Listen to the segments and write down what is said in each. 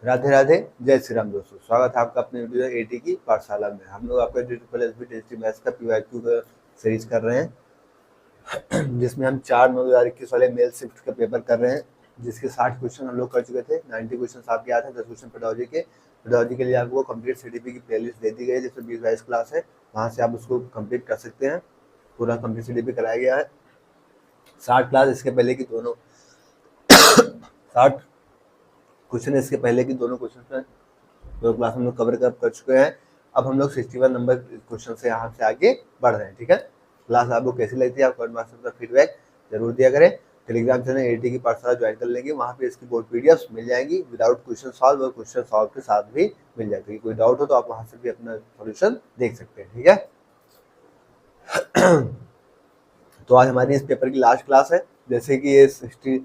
राधे राधे, जय श्री राम दोस्तों। स्वागत है आपका अपने वीडियो एटी की पाठशाला में। हम लोग आपका डी मैथ्स का पीवाईक्यू का सीरीज कर रहे हैं जिसमें हम 4/9/2021 वाले मेल शिफ्ट का पेपर कर रहे हैं, जिसके 60 क्वेश्चन हम लोग कर चुके थे। 90 क्वेश्चन आपके याद हैं, 10 क्वेश्चन पेडोलॉजी के लिए आपको कंप्लीट सीडीपी की प्लेलिस्ट दे दी गई है, जिसमें 20-22 क्लास है। वहाँ से आप उसको कंप्लीट कर सकते हैं। पूरा कंप्लीट सीडीपी कराया गया है। 60 क्लास इसके पहले की दोनों 60 क्वेश्चन इसके पहले की दोनों क्वेश्चन दो क्लास हम लोग कवर कर चुके हैं। अब हम लोग 61 नंबर क्वेश्चन से यहाँ से आगे बढ़ रहे हैं। ठीक है, क्लास आपको कैसी लगती है, आप कमेंट बॉक्स में फीडबैक जरूर दिया करें। टेलीग्राम चैनल एटी की पाठशाला ज्वाइन कर लेंगे, वहाँ पे इसकी बोर्ड पीडीएफ मिल जाएंगी विदाउट क्वेश्चन सॉल्व, और क्वेश्चन सॉल्व के साथ भी मिल जाएगी। कोई डाउट हो तो आप वहाँ से भी अपना सोल्यूशन देख सकते हैं। ठीक है, तो आज हमारी इस पेपर की लास्ट क्लास है। जैसे कि ये 60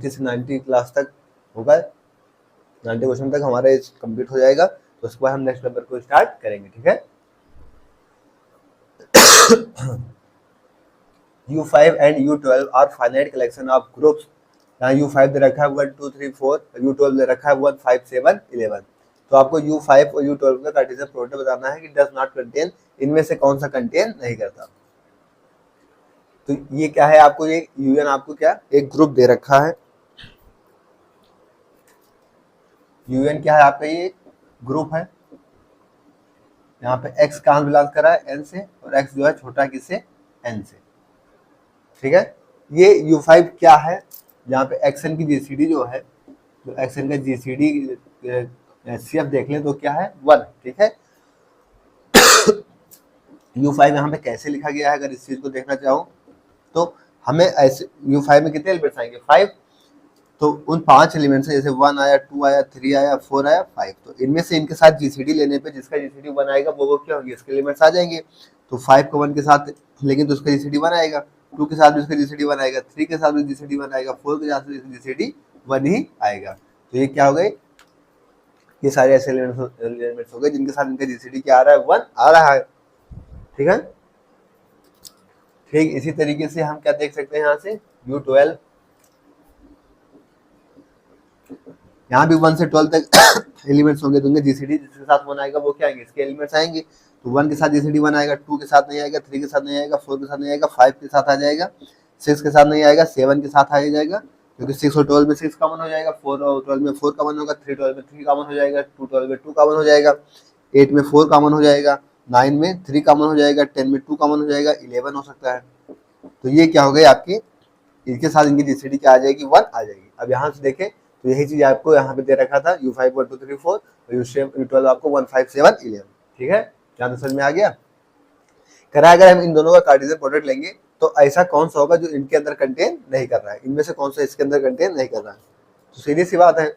से 90 क्लास तक होगा, 90 क्वेश्चन तक हमारा इस कंप्लीट हो जाएगा, तो उसके बाद हम नेक्स्ट पेपर को स्टार्ट करेंगे। ठीक है, U5 and U12 are finite collection of groups. यहाँ U5 दे रखा है 1 2 3 4, U12 दे रखा है 1 5 7 11। तो आपको U5 और U12 का कार्टेशियन प्रोडक्ट बताना है कि डज नॉट कंटेन, इनमें से कौन सा कंटेन नहीं करता। तो ये क्या है, आपको ये UN आपको क्या एक ग्रुप दे रखा है। UN क्या है आपका, ये ग्रुप है। यहाँ पे X कहाँ बिलोंग कर रहा है, N से, और X जो है छोटा किससे, N से। ठीक है, ये U5 क्या है, जहाँ पे XN की GCD जो है, तो XN का GCD CF देख लें तो क्या है 1। ठीक है, U5 यहाँ पे कैसे लिखा गया है, अगर इस चीज को देखना चाहो तो हमें ऐसे U5 में कितने एलिमेंट्स आएंगे, 5। तो उन 5 एलिमेंट्स से जैसे 1 आया, 2 आया, 3 आया, 4 आया, 5, तो इनमें से इनके साथ जीसीडी लेने पे जिसका जीसीडी 1 आएगा वो क्या होगी, इसके एलिमेंट्स आ जाएंगे। तो 5 को 1 के साथ लेकिन तो उसका जीसीडी 1 आएगा, 2 के साथ भी उसका जीसीडी 1 आएगा, 3 के साथ भी जीसीडी 1 आएगा, 4 के साथ भी जीसीडी 1 ही आएगा। तो ये क्या हो गए, ये सारे ऐसे एलिमेंट्स हो गए जिनके साथ इनका जीसीडी क्या आ रहा है, 1 आ रहा है। ठीक है, ठीक इसी तरीके से हम क्या देख सकते हैं, यहाँ से U12, यहाँ भी 1 से 12 तक एलिमेंट्स होंगे, तो जीसीडी जिसके साथ 1 आएगा वो क्या आएंगे, इसके एलिमेंट्स आएंगे। तो 1 के साथ जीसीडी 1 आएगा, 2 के साथ नहीं आएगा, 3 के साथ नहीं आएगा, 4 के साथ नहीं आएगा, 5 के साथ आ जाएगा, 6 के साथ नहीं आएगा, 7 के साथ आ जाएगा, क्योंकि 6 और 12 में 6 कॉमन हो जाएगा, 4 और 12 में 4 कॉमन होगा, 3 12 में 3 कॉमन हो जाएगा, 2 12 में 2 कॉमन हो जाएगा, 8 में 4 कॉमन हो जाएगा, 9 में 3 कॉमन हो जाएगा, 10 में 2 कॉमन हो जाएगा, 11 हो सकता है। तो ये क्या हो गई आपकी, इनके साथ इनकी जीसीडी क्या आ जाएगी, 1 आ जाएगी। अब यहाँ से देखें तो यही चीज आपको यहाँ पे दे रखा था, U5 1 2 3 4 और U12 आपको 1 5 7 11। ठीक है, क्या समझ में आ गया। करा अगर हम इन दोनों का कार्टेशियन प्रोडक्ट लेंगे तो ऐसा कौन सा होगा जो इनके अंदर कंटेन नहीं कर रहा है, इनमें से कौन सा इसके अंदर कंटेन नहीं कर रहा है। तो सीधी सी बात है,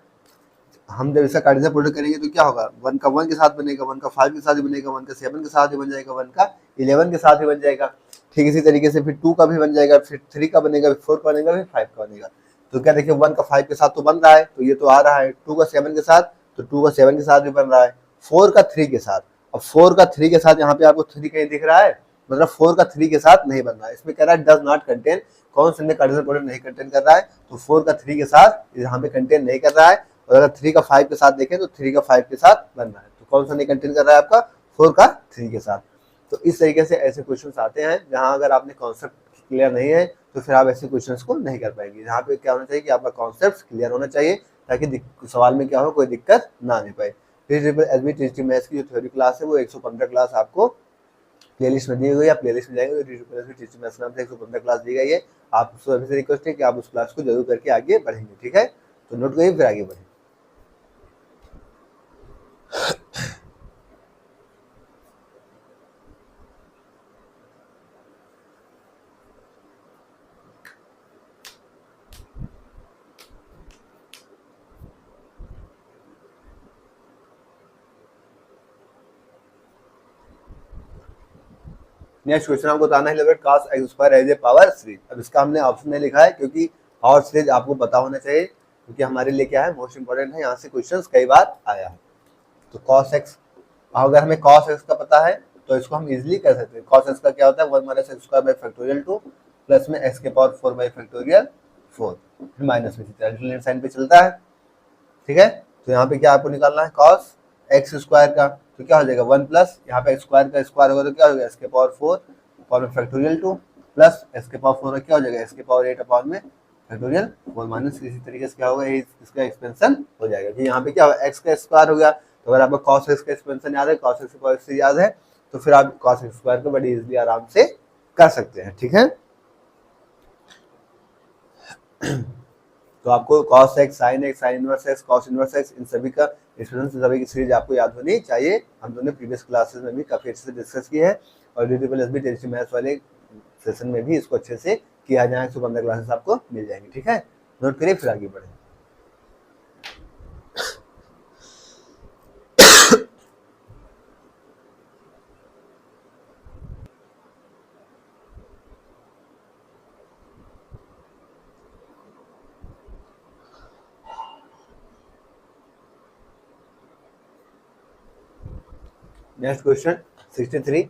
हम जब इसका कार्टेशियन प्रोडक्ट करेंगे तो क्या होगा, 1 का 1 के साथ बनेगा, 1 का 5 के साथ भी बनेगा, 1 का 7 के साथ भी बन जाएगा, 1 का 11 के साथ भी बन जाएगा। ठीक इसी तरीके से फिर 2 का भी बन जाएगा, फिर 3 का बनेगा, फिर 4 का बनेगा, फिर 5 का बनेगा। तो क्या देखिए 1 का 5 के साथ तो बन रहा है, तो ये तो आ रहा है। 2 का 7 के साथ, तो 2 का 7 के साथ भी बन रहा है। 4 का 3 के साथ, अब 4 का 3 के साथ यहाँ पे आपको 3 कहीं दिख रहा है, मतलब 4 का 3 के साथ नहीं बन रहा है। इसमें कह रहा है डज नॉट कंटेन, कौन से कार्टेशियन प्रोडक्ट नहीं कंटेन कर रहा है, तो 4 का 3 के साथ यहाँ पे कंटेन नहीं कर रहा है। और अगर 3 का 5 के साथ देखें तो 3 का 5 के साथ बन रहा है, तो कौन सा नहीं कंटेन कर रहा है आपका, 4 का 3 के साथ। तो इस तरीके से ऐसे क्वेश्चन आते हैं जहां अगर आपने कॉन्सेप्ट क्लियर नहीं है तो फिर आप ऐसे क्वेश्चंस को नहीं कर पाएंगे। यहाँ पे क्या होना चाहिए कि आपका कॉन्सेप्ट क्लियर होना चाहिए, ताकि सवाल में क्या हो, कोई दिक्कत ना आने पाए। फिर मैथ्स की जो थ्योरी क्लास है वो 115 क्लास आपको प्लेलिस्ट में दी गई है, आप प्लेलिस्ट में जाएंगे तो मैथ्स नाम से 115 क्लास दी गई है। आप सभी से रिक्वेस्ट है कि आप उस क्लास को जरूर करके आगे बढ़ेंगे। ठीक है, तो नोट करिए फिर आगे बढ़ें। नेक्स्ट क्वेश्चन आपको बताना है cos x square as a power series. अब इसका हमने ऑप्शन नहीं लिखा है क्योंकि पावर सीरीज आपको पता होना चाहिए, क्योंकि हमारे लिए क्या है मोस्ट इंपोर्टेंट है, यहाँ से क्वेश्चंस कई बार आया है। तो cos x, अगर हमें cos x का पता है तो इसको हम इजीली कर सकते हैं। cos x का क्या होता है, 1 minus x square by factorial 2 plus में x के पावर 4 बाई फैक्टोरियल 4, फिर माइनस में अल्टरनेट साइन पे चलता है। ठीक है। तो यहाँ पे क्या आपको निकालना है, कॉस एक्स स्क्वायर का, तो क्या हो जाएगा 1 प्लस यहाँ पे स्क्वायर का स्क्वायर होगा तो क्या हो जाएगा एक्स के पावर 4 पावर में फैक्टोरियल 2 प्लस एक्स के पावर 4 क्या हो जाएगा एक्स के पावर 8 अपॉन में फैक्टोरियल 4 माइनस इसी तरीके से क्या होगा इसका एक्सपेंशन हो जाएगा कि यहाँ पे क्या होगा एक्स का स्क्वायर हो गया। तो अगर आपको कॉस एक्स का एक्सपेंशन याद है, कॉस एक्स की पावर से याद है, तो फिर आप कॉस एक्स स्क्वायर को बड़ी इजीली आराम से कर सकते हैं। ठीक है, तो आपको cos x, sin inverse x, cos inverse x इन सभी का एक्सप्रेशन सभी की सीरीज आपको याद होनी चाहिए। हम दोनों प्रीवियस क्लासेस में भी काफी अच्छे से डिस्कस किए हैं और यूट्यूब टेस्टी मैथ्स वाले सेशन में भी इसको अच्छे से किया जाएगा। 115 क्लासेस आपको मिल जाएंगी। ठीक है, नोट करिए फिर आगे बढ़े। नेक्स्ट क्वेश्चन 63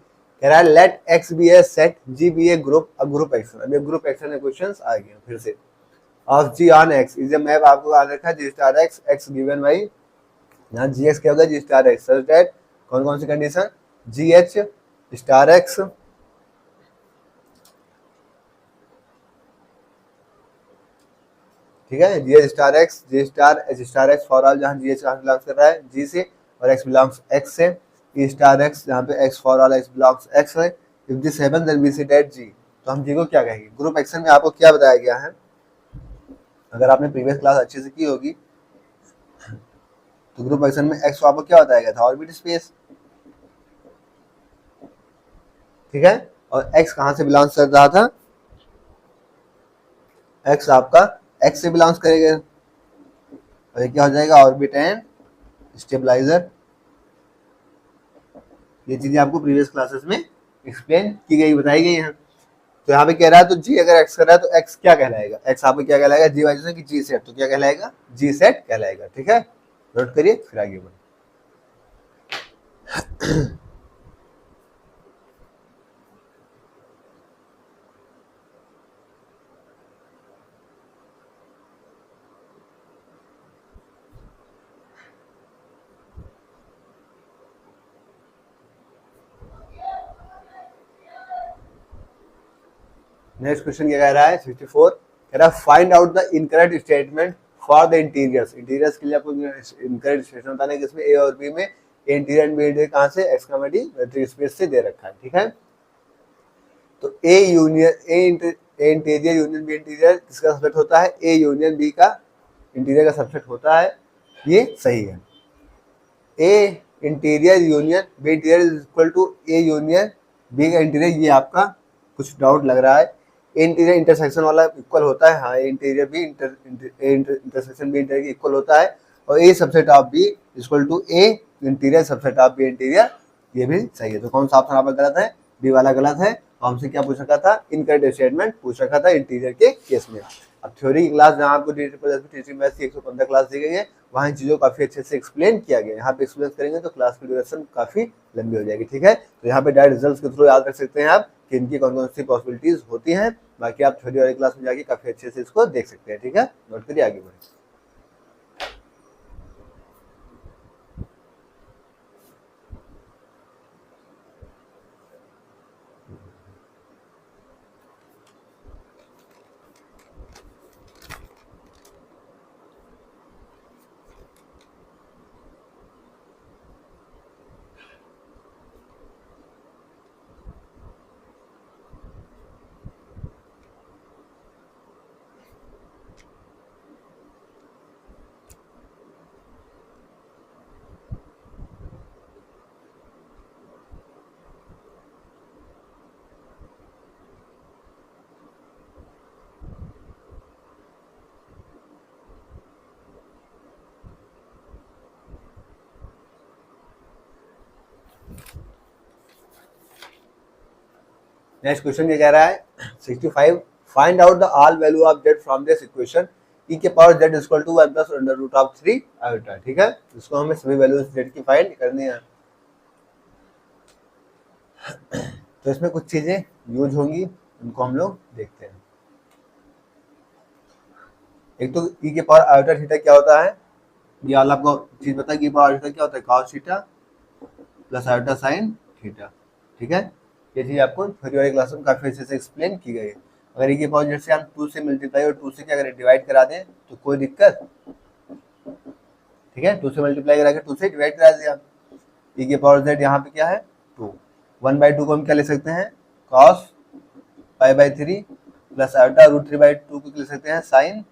कह रहा है let x be a set, g be a group action. अब ये ग्रुप एक्शन के क्वेश्चंस आ गए फिर से। Of g on x is a map, आपको याद रखा है g star x, x given by यहाँ जी एक्स क्या होगा G star X, such that कौन कौन सी condition G H star X, ठीक है, G H star X, G star H star x for all, जहाँ जी एच बिलोंग्स कर रहा है जी से और एक्स बिलोंग्स एक्स से, ई स्टार एक्स जहाँ पे X for all X belongs X है। If this happens then we see that G, तो हम जी को क्या कहेंगे। ग्रुप एक्शन में आपको क्या बताया गया है, अगर आपने प्रीवियस क्लास अच्छे से की होगी तो ग्रुप एक्शन में एक्स को आपको क्या बताया गया था ऑर्बिट स्पेस, ठीक है, और एक्स कहाँ से बिलोंग्स कर रहा था, एक्स आपका एक्स से बिलोंग्स करेगा और ये क्या हो जाएगा ऑर्बिट एंड स्टेबलाइजर। ये चीजें आपको प्रीवियस क्लासेस में एक्सप्लेन की गई बताई गई हैं। तो यहाँ पे कह रहा है तो जी अगर एक्स कर रहा है तो एक्स क्या कहलाएगा, एक्स आपको क्या कहलाएगा जी वाई की जी सेट, तो क्या कहलाएगा जी सेट कहलाएगा। ठीक है, नोट करिए फिर आगे बढ़े। नेक्स्ट क्वेश्चन क्या कह रहा है 64 कह रहा है find out the incorrect statement for the interiors. Interiors के लिए आपको इनकरेक्ट स्टेटमेंट बताना है कि इसमें ए और बी में इंटीरियर एंड बी इंटीरियर कहां से एक्स का डी मेट्रिक स्पेस से दे रखा है। ठीक है, तो A union A interior union B interior किसका सब्जेक्ट होता है, ए यूनियन बी का इंटीरियर का सब्जेक्ट होता है, ये सही है। A interior union B interior is equal to A union B का इंटीरियर, ये आपका कुछ डाउट लग रहा है। इंटीरियर इंटरसेक्शन वाला इक्वल होता है, हाँ इंटीरियर भी इंटरसेक्शन बी इंटीरियर इक्वल होता है, और A subset of B equal to A interior subset of B interior, ये भी सही है। तो कौन सा ऑप्शन आपका गलत है, बी वाला गलत है। हमसे क्या पूछ रखा था, इनकरेक्ट स्टेटमेंट पूछ रखा था इंटीरियर के केस में। अब थ्योरी की क्लास जहाँ आपको टीचिंग मैथ्स की 115 क्लास दी गई है वहाँ इन चीज़ों को काफ़ी अच्छे से एक्सप्लेन किया गया है। यहाँ पे एक्सप्लेन करेंगे तो क्लास की ड्यूरेशन काफ़ी लंबी हो जाएगी। ठीक है, तो यहाँ पे डायरेक्ट रिजल्ट्स के थ्रू याद रख सकते हैं आप कि इनकी कौन कौन सी पॉसिबिलिटीज होती हैं। बाकी आप थ्योरी वाली क्लास में जाके काफ़ी अच्छे से इसको देख सकते हैं। ठीक है, नोट करिए आगे बढ़े। नेक्स्ट क्वेश्चन ये कह रहा है 65 find out the all value of z from this equation e के power z equal to 1 plus under root of 3 iota. ठीक है, इसको हमें सभी वैल्यूज z की फाइंड करनी है। तो इसमें कुछ चीजें यूज होंगी, उनको हम लोग देखते हैं। एक तो e के पावर आयोटा थीटा क्या होता है, ये वाला आपको चीज पता है, e पावर अल्फा क्या होता है, cos theta plus iota sine theta, ठीक है। ये चीज आपको थ्योरी वाली क्लास में काफी अच्छे से एक्सप्लेन की गई है। अगर e की पावर जैसे हम 2 से मल्टीप्लाई और 2 से क्या करें, डिवाइड करा दें तो कोई दिक्कत, ठीक है। 2 से मल्टीप्लाई करा के 2 से डिवाइड करा दिया, e की पावर z यहाँ पे क्या है 2, 1/2 को हम क्या ले सकते हैं, cos π/3 प्लस आयोटा √3/2 को ले सकते हैं साइन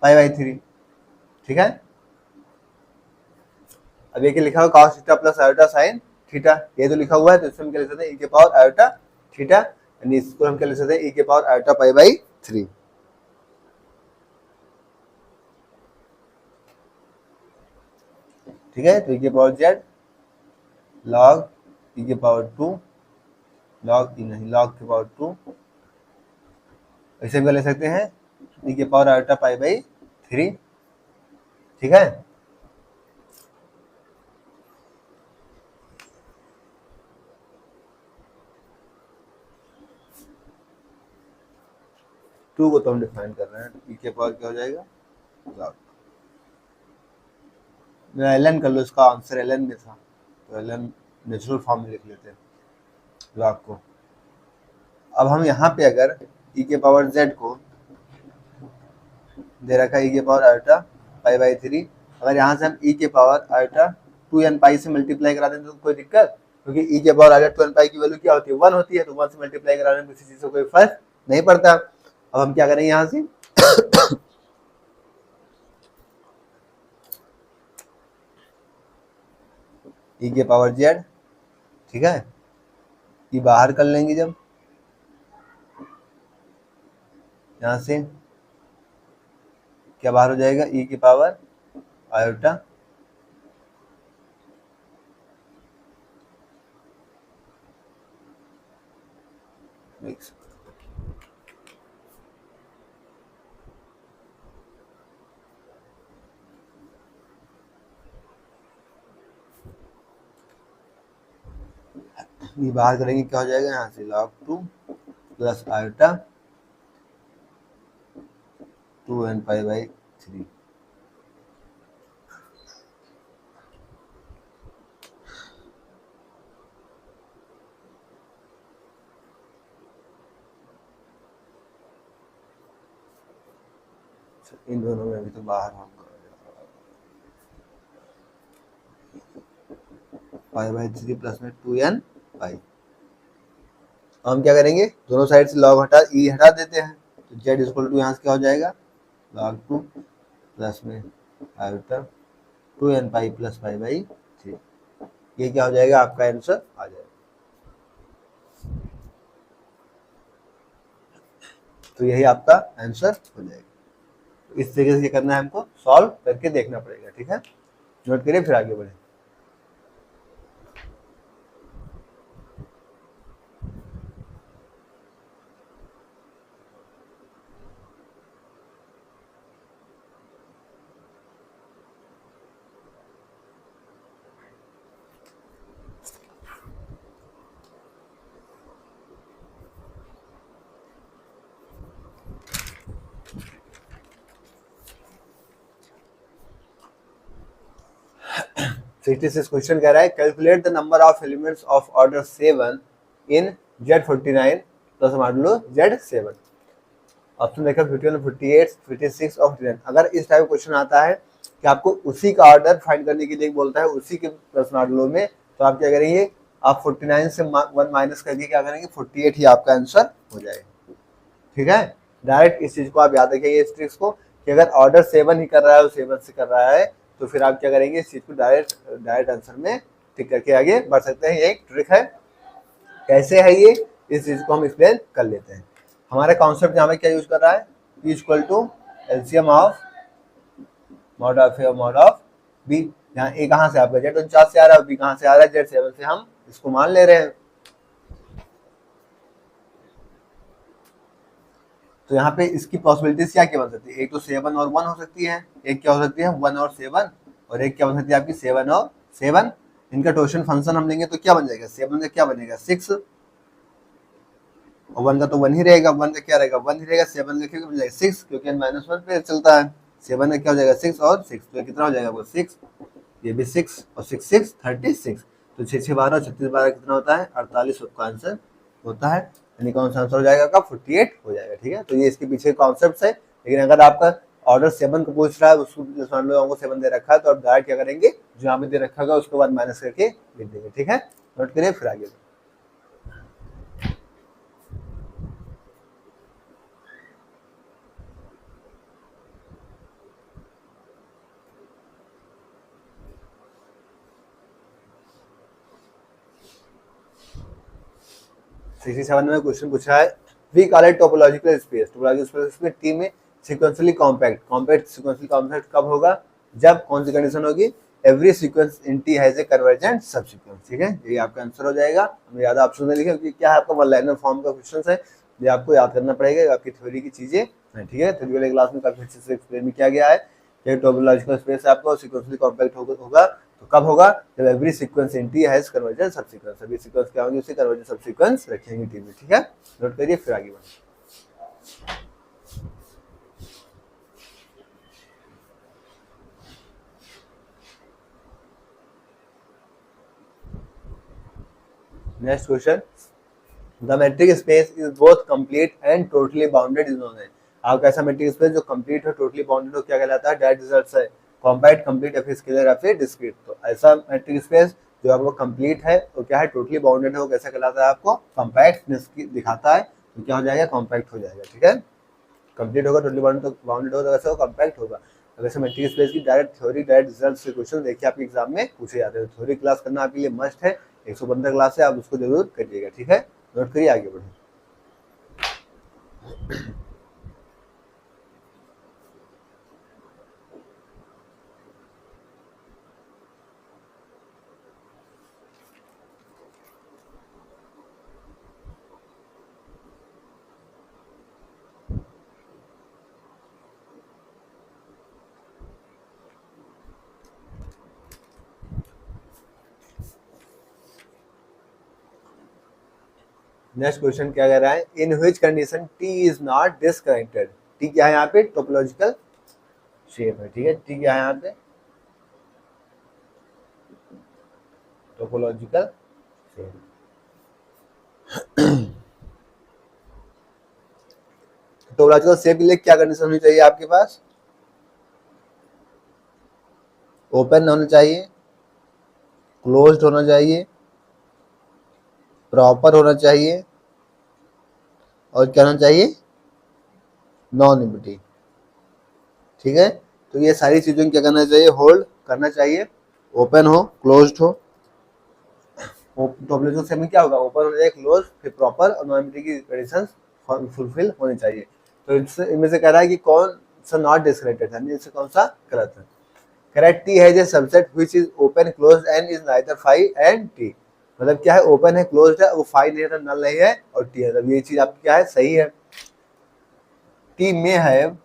π/3, ठीक है। अब ये क्या लिखा हुआ, cos theta plus iota sine theta, ये तो लिखा हुआ है, तो इसमें हम क्या ले सकते हैं, e की पावर आयोटा थीटा, यानी इसको हम क्या ले सकते हैं, e की पावर आयोटा π/3, ठीक है। तो e की पावर z log e की पावर 2 log e नहीं log की पावर 2, ऐसे भी ले सकते हैं e की पावर आयोटा π/3, ठीक है। टू को तो हम डिफाइन कर रहे हैं, e के पावर क्या हो जाएगा log, ln कर लो, इसका आंसर ln में था तो ln नेचुरल फॉर्म में लिख लेते हैं log को। अब हम यहाँ पे अगर e के पावर z को दे रखा है e के पावर आयोटा π/3, अगर यहाँ से हम e के पावर आयोटा 2n पाई से मल्टीप्लाई करा दें तो कोई दिक्कत, क्योंकि e के पावर आयोटा 2n पाई की वैल्यू क्या होती है 1 होती है, तो 1 से मल्टीप्लाई कराने में किसी चीज से कोई फर्क नहीं पड़ता। अब हम क्या करेंगे यहाँ से e के पावर z, ठीक है, e बाहर कर लेंगे जब, यहाँ से क्या बाहर हो जाएगा, e की पावर आयोटा ये बाहर करेंगे क्या हो जाएगा, यहाँ से log 2 प्लस आयोटा 2n π/3, इन दोनों में अभी तो बाहर होगा π/3 प्लस में 2n पाई। हम क्या करेंगे, दोनों साइड से log हटा e हटा देते हैं, तो z इक्वल टू यहाँ से क्या हो जाएगा log 2 प्लस में आयोटा 2n पाई प्लस π/3, ये क्या हो जाएगा, आपका आंसर आ जाएगा। तो यही आपका आंसर हो जाएगा। इस तरीके से करना है, हमको सॉल्व करके देखना पड़ेगा, ठीक है। नोट करिए फिर आगे बढ़े। क्वेश्चन कह रहा है, calculate the number of elements of order 7 in Z49 plus modulo Z7। Option देखा 51, 48, 56 और 59। अगर इस टाइप क्वेश्चन आता है कि आपको उसी का ऑर्डर फाइंड करने के लिए बोलता है उसी के प्लस मॉडुलो में, तो आप क्या करेंगे, आप 49 से 1 माइनस करके क्या करेंगे, 48 ही आपका आंसर हो जाएगा, ठीक है। डायरेक्ट इस चीज को आप याद रखेंगे, इस ट्रिक्स को, कि अगर ऑर्डर 7 ही कर रहा है, 7 से कर रहा है, तो फिर आप क्या करेंगे, इस चीज को डायरेक्ट आंसर में टिक करके आगे बढ़ सकते हैं। ये एक ट्रिक है। कैसे है ये, इस चीज को हम एक्सप्लेन कर लेते हैं। हमारा कॉन्सेप्ट यहाँ पे क्या यूज कर रहा है, P equal to LCM of mod of A और मॉड ऑफ बी। यहाँ ए कहाँ से आपका Z49 से आ रहा है, बी कहाँ से आ रहा है, Z7 से, हम इसको मान ले रहे हैं। तो यहाँ पे इसकी पॉसिबिलिटीज क्या क्या बन सकती है, एक तो 7 और 1 हो सकती है, एक क्या हो सकती है 1 और 7, और एक क्या बन सकती है आपकी 7 और 7। इनका टोटल फंक्शन हम लेंगे तो क्या बन जाएगा, 7 का क्या बनेगा 6, और 1 का तो 1 ही रहेगा, 1 का क्या रहेगा 1 ही रहेगा, 7 का क्या बन जाएगा 6, क्योंकि n-1 पे चलता है 7 का क्या हो जाएगा 6 और 6, तो ये कितना हो जाएगा वो 6, ये भी 6 और 6 6 36, तो 6 6 12 36 12 कितना होता है 48 का आंसर होता है, यानी कौन सा आंसर हो जाएगा आपका 48 हो जाएगा। ठीक है, तो ये इसके पीछे कॉन्सेप्ट है। लेकिन अगर आपका ऑर्डर 7 को पूछ रहा है, उसको मान लो आपको 7 दे रखा है, तो आप डायरेक्ट क्या करेंगे, जो यहाँ पे दे रखा होगा उसके बाद माइनस करके लिख देंगे। ठीक है, नोट करिए फिर आगे। सेवन में क्वेश्चन पूछा है, we call it topological space. Topological space में टी में sequentially compact, compact sequentially compact कब होगा, जब कौन सी कंडीशन होगी, every sequence in T has a convergent sub sequence. ठीक है, ये आपका आंसर हो जाएगा। हमें याद ऑप्शन में लिखे क्योंकि क्या है आपका वन लाइनर फॉर्म का क्वेश्चन है, ये आपको याद करना पड़ेगा, आपकी थ्योरी की चीजें हैं। ठीक है, थ्योरी वाले क्लास में काफी अच्छे से एक्सप्लेन किया गया है कि टोपोलॉजिकल स्पेस आपको सीक्वेंशियली कॉम्पैक्ट होगा, तो कब होगा, जब every sequence in T has convergent sub sequence, सभी सीक्वेंस क्या होंगे उसे कन्वर्जेंट सब सीक्वेंस रखेंगे टी में। ठीक है, नोट करिए फिर आगे बढ़ें। Next question, the metric space is both complete and totally bounded is known as. आपका ऐसा मेट्रिक स्पेस जो कंप्लीट हो, टोटली बाउंडेड हो, क्या कहलाता है, डायरेक्ट रिजल्ट है कॉम्पैक्ट, कंप्लीट या फिर स्केलर या फिर डिस्क्रीट। तो ऐसा मेट्रिक स्पेस जो आपको कंप्लीट है तो क्या है, टोटली बाउंडेड है, वो कैसा कहलाता है, आपको कॉम्पैक्ट दिखाता है, तो क्या हो जाएगा, कॉम्पैक्ट हो जाएगा। ठीक है, कंप्लीट होगा, टोटली बाउंडेड होगा, वैसे वो कॉम्पैक्ट होगा। अगर ऐसे मेट्रिक स्पेस की डायरेक्ट थ्योरी, डायरेक्ट रिजल्ट से क्वेश्चन देखिए आपके एग्जाम में पूछे जाते हैं। थ्योरी क्लास करना आपके लिए मस्ट है, 115 क्लास है, आप उसको जरूर करिएगा। ठीक है, नोट करिए आगे बढ़े। नेक्स्ट क्वेश्चन क्या कह रहा है, in which condition T is not disconnected. T क्या है यहाँ पे, टोपोलॉजिकल शेप है। ठीक है, टी क्या है यहाँ पे, टोपोलॉजिकल शेप। टोपोलॉजिकल शेप के लिए क्या कंडीशन होनी चाहिए आपके पास, ओपन होना चाहिए, क्लोज्ड होना चाहिए, प्रॉपर होना चाहिए, और क्या होना चाहिए, नॉन एम्प्टी। ठीक है, तो ये सारी चीजों क्या करना चाहिए, होल्ड करना चाहिए, ओपन हो, क्लोज्ड हो। टोपोलॉजिकल शेप में क्या होगा, ओपन होना चाहिए, क्लोज, फिर प्रॉपर और नॉन एम्प्टी की कंडीशंस फुलफिल होनी चाहिए। तो इनमें से कह रहा है कि कौन सा नॉट डिस्कनेक्टेड है, इससे कौन सा गलत है। करेक्ट, टी है subset which is open closed and is neither phi and T. मतलब क्या है, ओपन है, क्लोज्ड है, वो फाई नहीं है, तो नल नहीं है, और टी है, मतलब ये चीज आपकी क्या है, सही है। टी में have,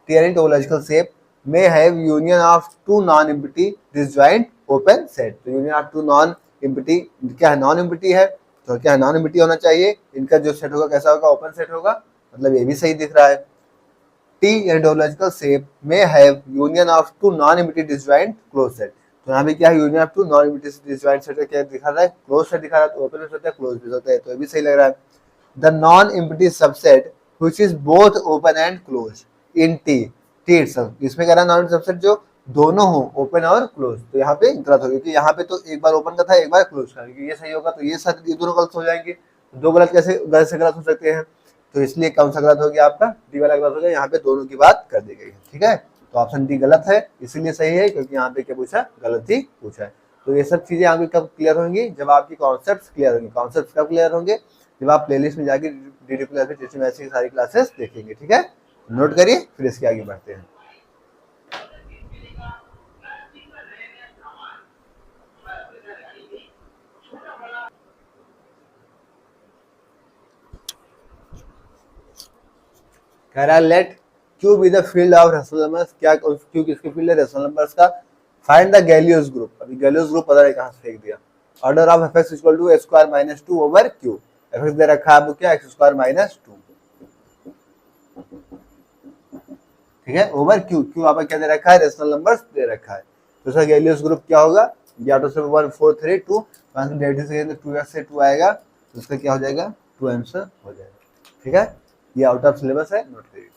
T any topological shape may have union of two non-empty disjoint open set। तो union of two non-empty क्या है, non-empty है, तो क्या है, non-empty होना चाहिए, इनका जो सेट होगा कैसा होगा, ओपन सेट होगा, मतलब ये भी सही दिख रहा है। T in topological shape may have union of two non-empty disjoint closed set। तो यहाँ पे क्या है, union of two non empty disjoint set क्या दिखा रहा है, क्लोज सेट दिखा रहा है, तो ओपन होता है, क्लोज भी होता है, तो ये भी सही लग रहा है। The non empty subset which is both open and closed in T T itself, इसमें कह रहा है नॉन सबसेट जो दोनों हो, ओपन और क्लोज, तो यहाँ पे गलत होगी, क्योंकि यहाँ पे तो एक बार ओपन का था, एक बार क्लोज का, क्योंकि ये सही होगा, तो ये दोनों गलत हो जाएंगे। दो गलत कैसे गलत से गलत हो सकते हैं, तो इसलिए कौन सा गलत हो गया आपका, डी वाला गलत हो गया, यहाँ पे दोनों की बात कर दी गई है। ठीक है, तो ऑप्शन डी गलत है, इसीलिए सही है क्योंकि यहाँ पे क्या पूछा, गलत ही पूछा है। तो ये सब चीजें आपकी कब क्लियर होंगी, जब आपकी कॉन्सेप्ट क्लियर होंगे। कॉन्सेप्ट कब क्लियर होंगे, जब आप प्लेलिस्ट में जाके डी क्लास में टीचिंग ऐसी सारी क्लासेस देखेंगे। ठीक है, नोट करिए, फिर इसके आगे बढ़ते हैं। कह रहा है let Q be the field of rational numbers. क्या क्यू किसकी फील्ड है, रेशनल नंबर्स का। फाइंड द गैलियस ग्रुप, अभी गैलियस ग्रुप पता नहीं कहां से फेंक दिया। Order of F X equal to A square minus 2 over Q. F X दे रखा है आपको क्या, एक्स स्क्वायर माइनस 2। ठीक है, ओवर क्यू। क्यू आपका क्या दे रखा है, रेशनल नंबर्स दे रखा है। तो इसका गैलियस ग्रुप क्या होगा, या तो सिर्फ 1 4 3 2 2x से 2 आएगा, तो इसका क्या हो जाएगा, 2 आंसर हो जाएगा। ठीक है, ये आउट ऑफ सिलेबस है, नोट करिए।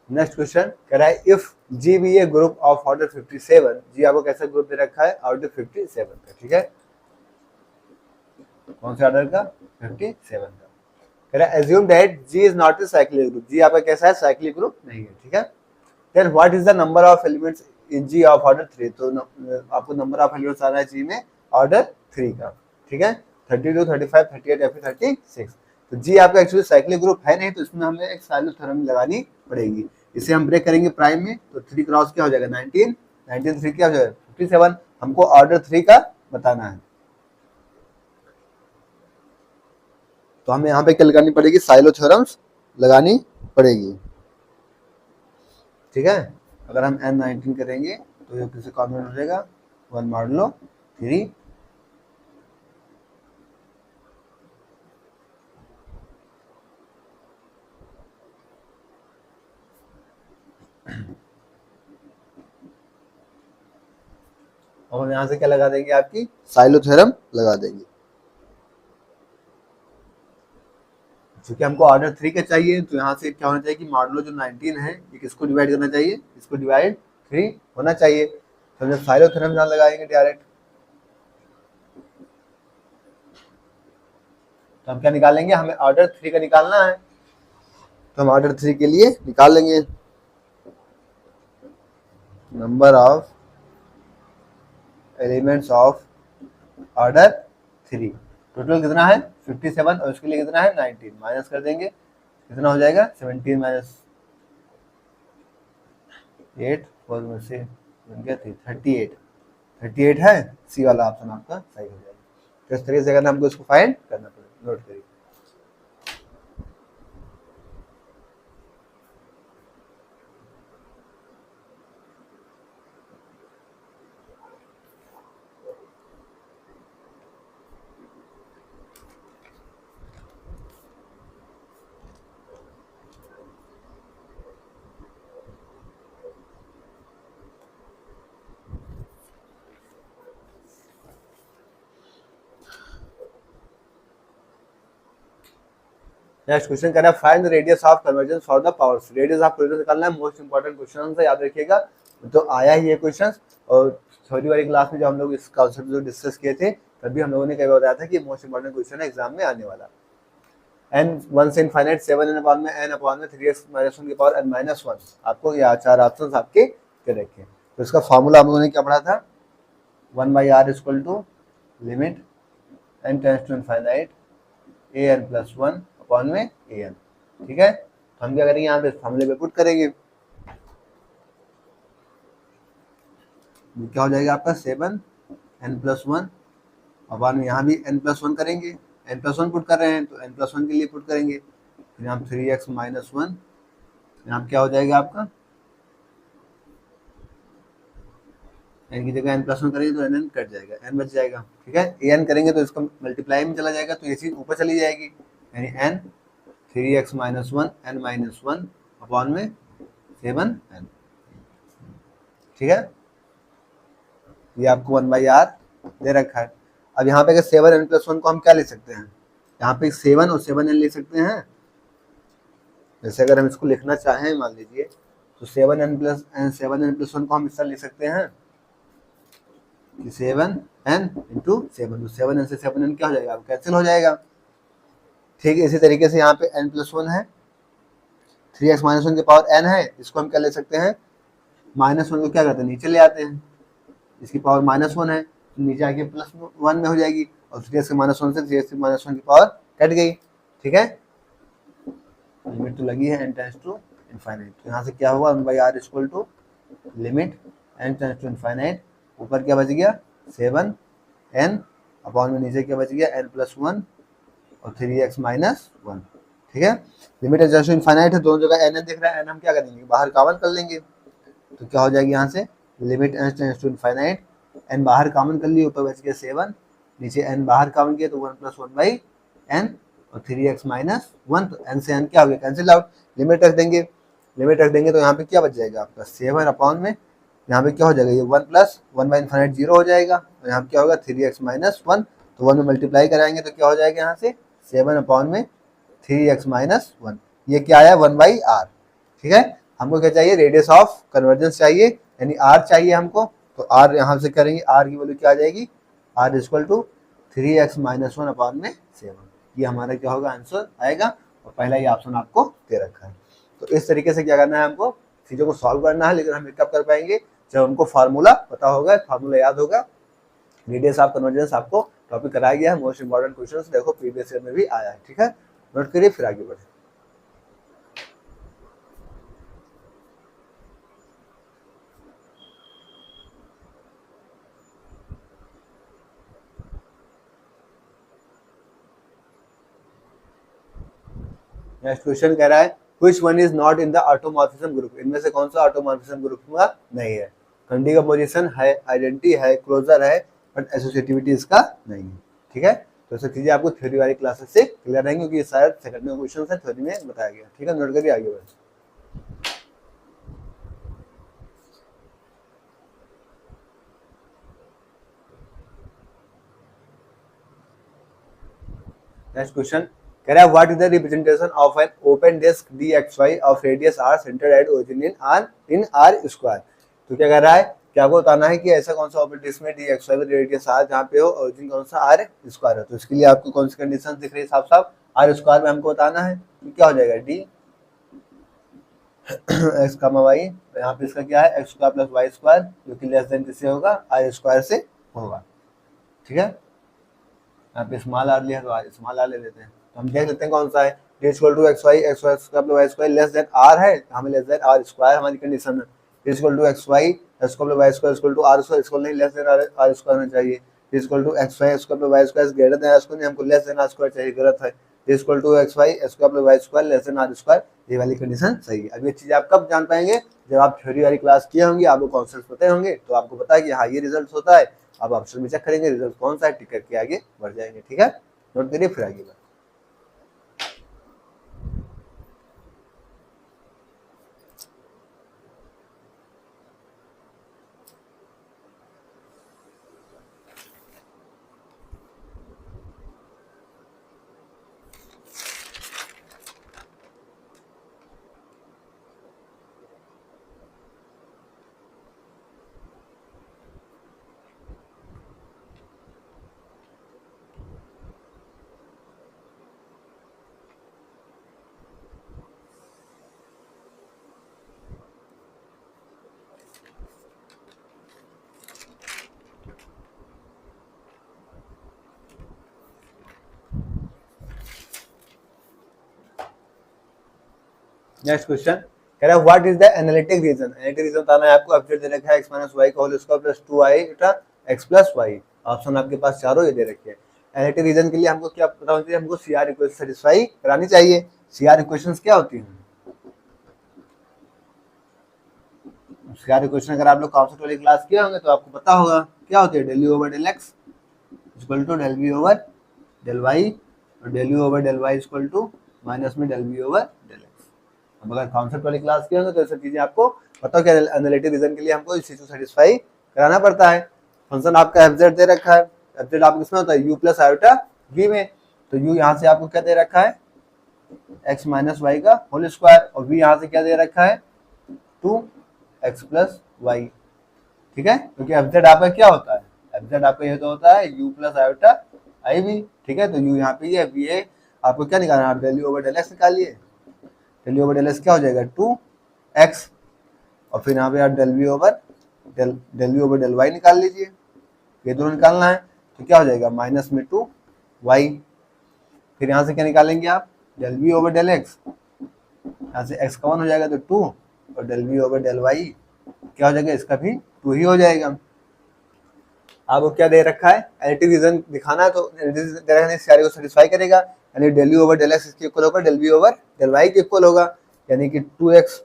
नेक्स्ट क्वेश्चन कह रहा है if G be a group of order 57, G आपको कैसा ग्रुप दे रखा है, ऑर्डर 57 का। ठीक है, कौन से ऑर्डर का, 57 का। कह रहा है assume that G is not a cyclic group, G आपका कैसा है, साइक्लिक ग्रुप नहीं है। ठीक है, then what is the number of elements in G of order 3, तो आपको नंबर ऑफ एलिमेंट्स आ रहा है जी में ऑर्डर 3 का। ठीक है, 32 35 38 या फिर 36। तो जी आपका एक्चुअली साइक्लिक ग्रुप है नहीं, तो इसमें हमें एक साइलो थ्योरम लगानी पड़ेगी। इसे हम ब्रेक करेंगे प्राइम में, तो 3 क्रॉस क्या हो जाएगा, 19 19 3 क्या हो जाएगा, 57। हमको ऑर्डर 3 का बताना है, तो हमें यहाँ पे क्या लगानी पड़ेगी, साइलो थ्योरम्स लगानी पड़ेगी। ठीक है, अगर हम n19 करेंगे तो ये किसी कॉम्बिनेट हो जाएगा, 1 मॉडुलो 3 और हम यहाँ से क्या लगा देंगे, आपकी साइलो थ्योरम लगा देंगे। क्योंकि हमको ऑर्डर 3 का चाहिए, तो यहाँ से क्या होना चाहिए कि मॉडुलो जो 19 है ये किसको डिवाइड करना चाहिए, इसको डिवाइड 3 होना चाहिए। तो हम जब साइलो थ्योरम यहाँ लगाएंगे डायरेक्ट, तो हम क्या निकालेंगे, हमें ऑर्डर 3 का निकालना है, तो हम ऑर्डर 3 के लिए निकाल लेंगे number of elements of order 3। Total कितना है 57 और उसके लिए कितना है 19, माइनस कर देंगे, कितना हो जाएगा 17 माइनस 8 4 में से बन गया 38 है, सी वाला ऑप्शन आपका सही हो जाएगा। तो इस तरीके से अगर हमको इसको फाइंड करना पड़ेगा, नोट करिए। नेक्स्ट क्वेश्चन कह रहा है find the radius of convergence for the powers. Radius of convergence निकालना है, मोस्ट इंपोर्टेंट क्वेश्चन है, याद रखिएगा। तो आया ही ये क्वेश्चन, और थ्योरी वाली क्लास में जब हम लोग इस कॉन्सेप्ट जो डिस्कस किए थे, तभी हम लोगों ने कई बार बताया था कि मोस्ट इंपोर्टेंट क्वेश्चन है एग्जाम में आने वाला। n 1 से इनफाइनाइट 7 n अपॉन में n अपॉन में 3x माइनस 1 की पावर n माइनस 1, आपको ये 4 ऑप्शन आपके दे रखे हैं। तो इसका फॉर्मूला हम लोगों ने क्या पढ़ा था, 1/r equal to limit n tends to infinite an plus 1 upon में an। ठीक है, तो हम क्या करेंगे, यहाँ पे फॉर्मूले पे पुट करेंगे, क्या हो जाएगा आपका 7 n प्लस 1 अपॉन में, यहाँ भी n प्लस 1 करेंगे, n प्लस 1 पुट कर रहे हैं तो n प्लस 1 के लिए पुट करेंगे, फिर यहाँ 3x माइनस 1, यहाँ क्या हो जाएगा आपका, n की जगह n प्लस 1 करेंगे तो n कट जाएगा, n बच जाएगा। ठीक है, an करेंगे तो इसका मल्टीप्लाई में चला जाएगा, तो ये चीज ऊपर चली जाएगी, यानी n 3x minus 1 n minus 1 upon में 7n। ठीक है, ये आपको 1/r दे रखा है। अब यहाँ पे अगर 7n प्लस 1 को हम क्या ले सकते हैं, यहाँ पे 7 और 7n ले सकते हैं। जैसे अगर हम इसको लिखना चाहें, मान लीजिए, तो 7n प्लस 1 को हम इस तरह ले सकते हैं कि 7n इंटू 7, तो 7n से 7n क्या हो जाएगा, कैंसिल हो जाएगा। ठीक है, इसी तरीके से यहाँ पे n प्लस 1 है, 3x माइनस वन की पावर n है, इसको हम क्या ले सकते हैं, माइनस वन को क्या करते हैं, नीचे ले आते हैं, इसकी पावर माइनस वन है तो नीचे आके प्लस वन में हो जाएगी, और 3x माइनस वन से 3x माइनस वन की पावर कट गई। ठीक है, लिमिट तो लगी है n टेंड्स टू इनफाइनाइट, तो यहाँ से क्या होगा 1/r equal to limit n tends to infinite, ऊपर क्या बच गया 7n अपॉन में नीचे क्या बच गया n प्लस वन और 3x माइनस वन। ठीक है, limit n tends to infinite है, दोनों जगह n दिख रहा है, n हम क्या करेंगे बाहर कॉमन कर लेंगे, तो क्या हो जाएगी यहाँ से limit n tends to infinite, n बाहर कॉमन कर लिए, ऊपर बच गया 7, नीचे n बाहर कॉमन किया तो 1 प्लस वन बाई n और 3x माइनस वन, तो n से n क्या हो गया कैंसिल आउट, लिमिट रख देंगे, लिमिट रख देंगे तो यहाँ पे क्या बच जाएगा आपका 7 अपॉन में, यहाँ पे क्या हो जाएगा ये 1 प्लस वन बाई इनफाइनाइट 0 हो जाएगा, और यहाँ पे क्या होगा 3x माइनस वन, तो 1 में मल्टीप्लाई कराएंगे तो क्या हो जाएगा यहाँ से 7 अपॉन में 3x माइनस वन, ये क्या आया 1/r। ठीक है, हमको क्या चाहिए रेडियस ऑफ कन्वर्जेंस चाहिए, यानी r चाहिए हमको, तो r यहाँ से करेंगे, r की वैल्यू क्या आ जाएगी, r equal to 3x minus one upon में 7, ये हमारा क्या होगा आंसर आएगा, और पहला ये ऑप्शन आपको दे रखा है। तो इस तरीके से क्या करना है, हमको चीज़ों को सॉल्व करना है, लेकिन हम कब कर पाएंगे जब हमको फार्मूला पता होगा, फार्मूला याद होगा। रेडियस ऑफ कन्वर्जेंस आपको टॉपिक कराया गया है, मोस्ट इंपॉर्टेंट क्वेश्चन देखो प्रीवियस ईयर में भी आया है। ठीक है, नोट करिए फिर आगे बढ़े। नेक्स्ट क्वेश्चन कह रहा है which one is not in the automorphism group, इनमें से कौन सा ऑटोमॉर्फिज्म ग्रुप में नहीं है, कंडीकम्पोजिशन है, आइडेंटिटी है, क्लोजर है, बट एसोसिएटिविटी इसका नहीं है। ठीक है, तो सब चीजें आपको थ्योरी वाली क्लासेस से क्लियर रहेंगी, क्योंकि ये शायद सेकंड में क्वेश्चन है, थ्योरी में बताया गया। ठीक है, नोट करिए आगे बढ़े। नेक्स्ट क्वेश्चन कह रहा है what is the representation of an open disc dxy of radius r centred at origin in r square. तो क्या कह रहा है कि आपको बताना है कि ऐसा कौन सा ओपन डिस्क में dxy विद रेडियस r जहाँ पे हो ओरिजिन कौन सा r स्क्वायर है। तो इसके लिए आपको कौन सी कंडीशन दिख रही है, साफ साफ r स्क्वायर में हमको बताना है, तो क्या हो जाएगा d x y, तो यहाँ पे इसका क्या है x square plus y square, जो कि लेस देन किससे होगा r स्क्वायर से होगा। ठीक है, यहाँ पे स्मॉल r लिया तो स्मॉल r ले लेते हैं, तो हम देख लेते हैं कौन सा है, d equal to x y square plus y square less than r है, हमें लेस देन r स्क्वायर हमारी कंडीशन है, d equal to x y square plus y square equal to r square equal नहीं less than r square होना चाहिए, d equal to x y square plus y square greater than r square नहीं, हमको less than r square चाहिए, गलत है, d equal to x y square plus y square less than r square, ये वाली condition सही है। अब ये चीज आप कब जान पाएंगे, जब आप थ्योरी वाली क्लास किए होंगे, आपको कॉन्सेप्ट पता होंगे, तो आपको पता है कि हाँ ये रिजल्ट होता है, आप ऑप्शन में चेक करेंगे रिजल्ट कौन सा है, टिक करके आगे बढ़ जाएंगे। ठीक है, नोट करिए फिर आगे बढ़। नेक्स्ट क्वेश्चन कह रहा है what is the analytic region, analytic region बताना है आपको, एफ दे रखा है x माइनस वाई का whole square plus 2i x plus y, option आपके पास चारों ये दे रखे हैं। एनालिटिक रीजन के लिए हमको क्या पता होना चाहिए, हमको CR इक्वेशन सेटिस्फाई करानी चाहिए। CR इक्वेशंस क्या होती हैं, CR इक्वेशन अगर आप लोग कॉन्सेप्ट वाली क्लास किए होंगे तो आपको पता होगा क्या होती है, del u over del x equal to del v over del y और del u over del y equal to minus में del v over del x। अब अगर कॉन्सेप्ट वाली क्लास किए होंगे तो ये सब चीजें आपको पता हो कि एनालिटिक रीजन के लिए हमको इस चीज को सेटिस्फाई कराना पड़ता है। फंक्शन आपका एफ दे रखा है, एफ आपको किसमें होता है u प्लस आयोटा v में, तो u यहाँ से आपको क्या दे रखा है x माइनस वाई का होल स्क्वायर, और v यहाँ से क्या दे रखा है 2x प्लस वाई। ठीक है, क्योंकि एफ आपका क्या होता है, एफ आपका ये तो होता है u plus iota i v. ठीक है, तो u यहाँ पे ये v है, आपको क्या निकालना है, del u over del x निकालिए। Del you over del x क्या हो जाएगा 2x, और फिर यहाँ पे आप del we over del y निकाल लीजिए, ये दोनों निकालना है तो क्या हो जाएगा माइनस में 2y। फिर यहाँ से क्या निकालेंगे आप del we over del x, यहाँ से x का 1 हो जाएगा तो 2, और del we over del Y क्या हो जाएगा इसका भी 2 ही हो जाएगा। आपको क्या दे रखा है एडिटिव रीजन दिखाना है, तो सीआरए को सेटिस्फाई करेगा, यानी del you over del x इसके इक्वल होगा del we over del Y के इक्वल होगा, यानी कि 2x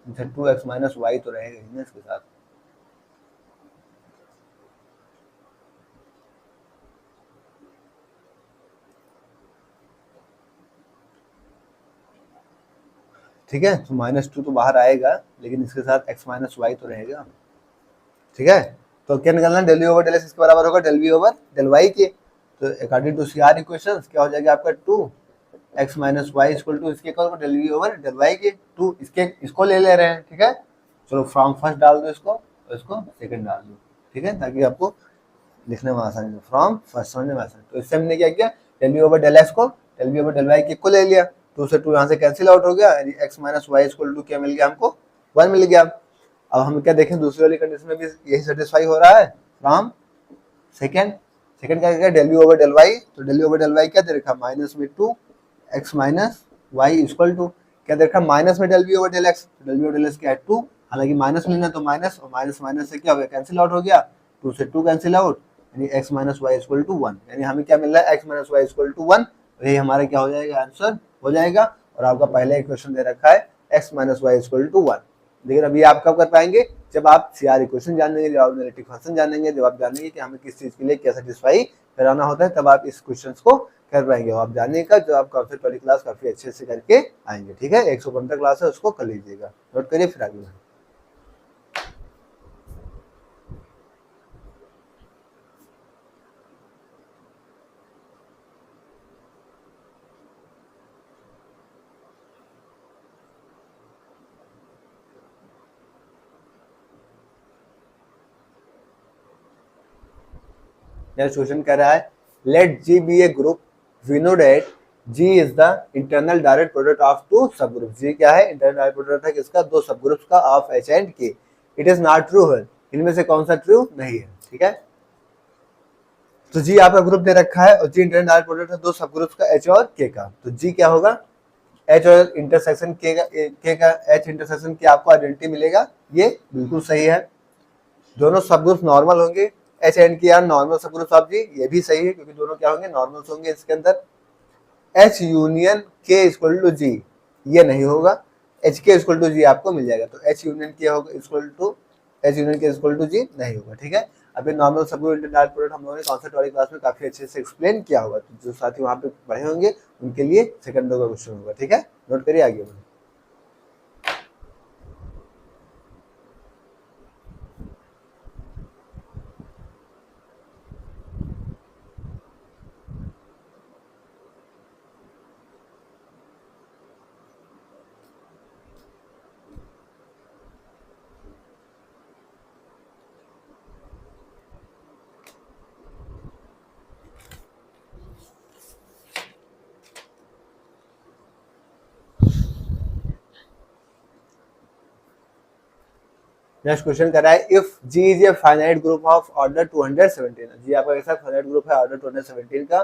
2x माइनस वाई तो रहेगा ही ना इसके साथ। ठीक है, तो -2 तो बाहर आएगा, लेकिन इसके साथ x माइनस वाई तो रहेगा। ठीक है, तो क्या निकालना del you over del x इसके बराबर होगा del we over del Y के, तो अकॉर्डिंग टू सीआर इक्वेशंस क्या हो जाएगा आपका 2x minus Y equal to इसके equal del we over del Y के 2, इसको ले रहे हैं। ठीक है, चलो फ्रॉम फर्स्ट डाल दो इसको, और इसको सेकंड डाल दो। ठीक है, ताकि आपको लिखने में आसानी हो, फ्रॉम फर्स्ट समझने में आसानी। तो इससे हमने क्या किया del we over del X को del we over del Y के इक्वल ले लिया, 2 से 2 यहाँ से कैंसिल आउट हो गया, यानी x minus Y equal to क्या मिल गया हमको 1 मिल गया। अब हम क्या देखें दूसरी वाली कंडीशन में भी यही सेटिस्फाई हो रहा है फ्रॉम सेकंड क्या क्या del you over del Y, तो del you over del Y क्या दे रखा माइनस में 2x minus Y equal to क्या दे रखा माइनस में del we over del x, del we over del x क्या है 2, हालांकि माइनस लेना तो माइनस, और माइनस से क्या हो गया कैंसिल आउट हो गया, 2 से 2 कैंसिल आउट, यानी x minus Y equal to 1, यानी हमें क्या मिल रहा है x minus Y equal to 1, यही हमारा क्या हो जाएगा आंसर हो जाएगा। और आपका पहला इक्वेशन दे रखा है x minus Y equal to 1। लेकिन अभी आप कब कर पाएंगे जब आप सीआर इक्वेशन जानेंगे, जब आप एनालिटिक फंक्शन जानेंगे, जब आप जानेंगे कि हमें किस चीज के लिए क्या सेटिस्फाई कराना होता है, तब आप इस क्वेश्चन को कर पाएंगे। आप जानेगा जो आप काफी पहली क्लास काफी अच्छे से करके आएंगे। ठीक है, 115 क्लास है उसको कर लीजिएगा, नोट करिए फिर आगे बढ़ें। क्वेश्चन कह रहा है let G be a group, we know that G is the internal direct product of two sub group. G क्या है इंटरनल डायरेक्ट प्रोडक्ट है किसका दो सब ग्रुप्स का of H and K। It is not true है, इनमें से कौन सा ट्रू नहीं है। ठीक है, तो G आपका ग्रुप दे रखा है और G इंटरनल डायरेक्ट प्रोडक्ट है दो सब ग्रुप्स का H और K का, तो G क्या होगा H और इंटरसेक्शन K का H इंटरसेक्शन K आपको आइडेंटिटी मिलेगा, ये बिल्कुल सही है। दोनों सब ग्रुप नॉर्मल होंगे, H and K are normal sub groups of G, ये भी सही है क्योंकि दोनों क्या होंगे नॉर्मल्स होंगे। इसके अंदर H union K equal to G ये नहीं होगा, HK इक्वल टू G आपको मिल जाएगा, तो H यूनियन K होगा इक्वल टू G नहीं होगा। ठीक है, अभी नॉर्मल सब ग्रुप इंटरनल प्रोडक्ट हम लोगों ने कॉन्सेप्ट वाली क्लास में काफी अच्छे से एक्सप्लेन किया होगा, तो जो साथी वहां पे पढ़े होंगे उनके लिए सेकंड का क्वेश्चन होगा। ठीक है, नोट करिए आगे बढ़े। नेक्स्ट क्वेश्चन कर रहा है if G is a finite group of order 217, जी आपका कैसा फाइनाइट ग्रुप है ऑर्डर 217 का,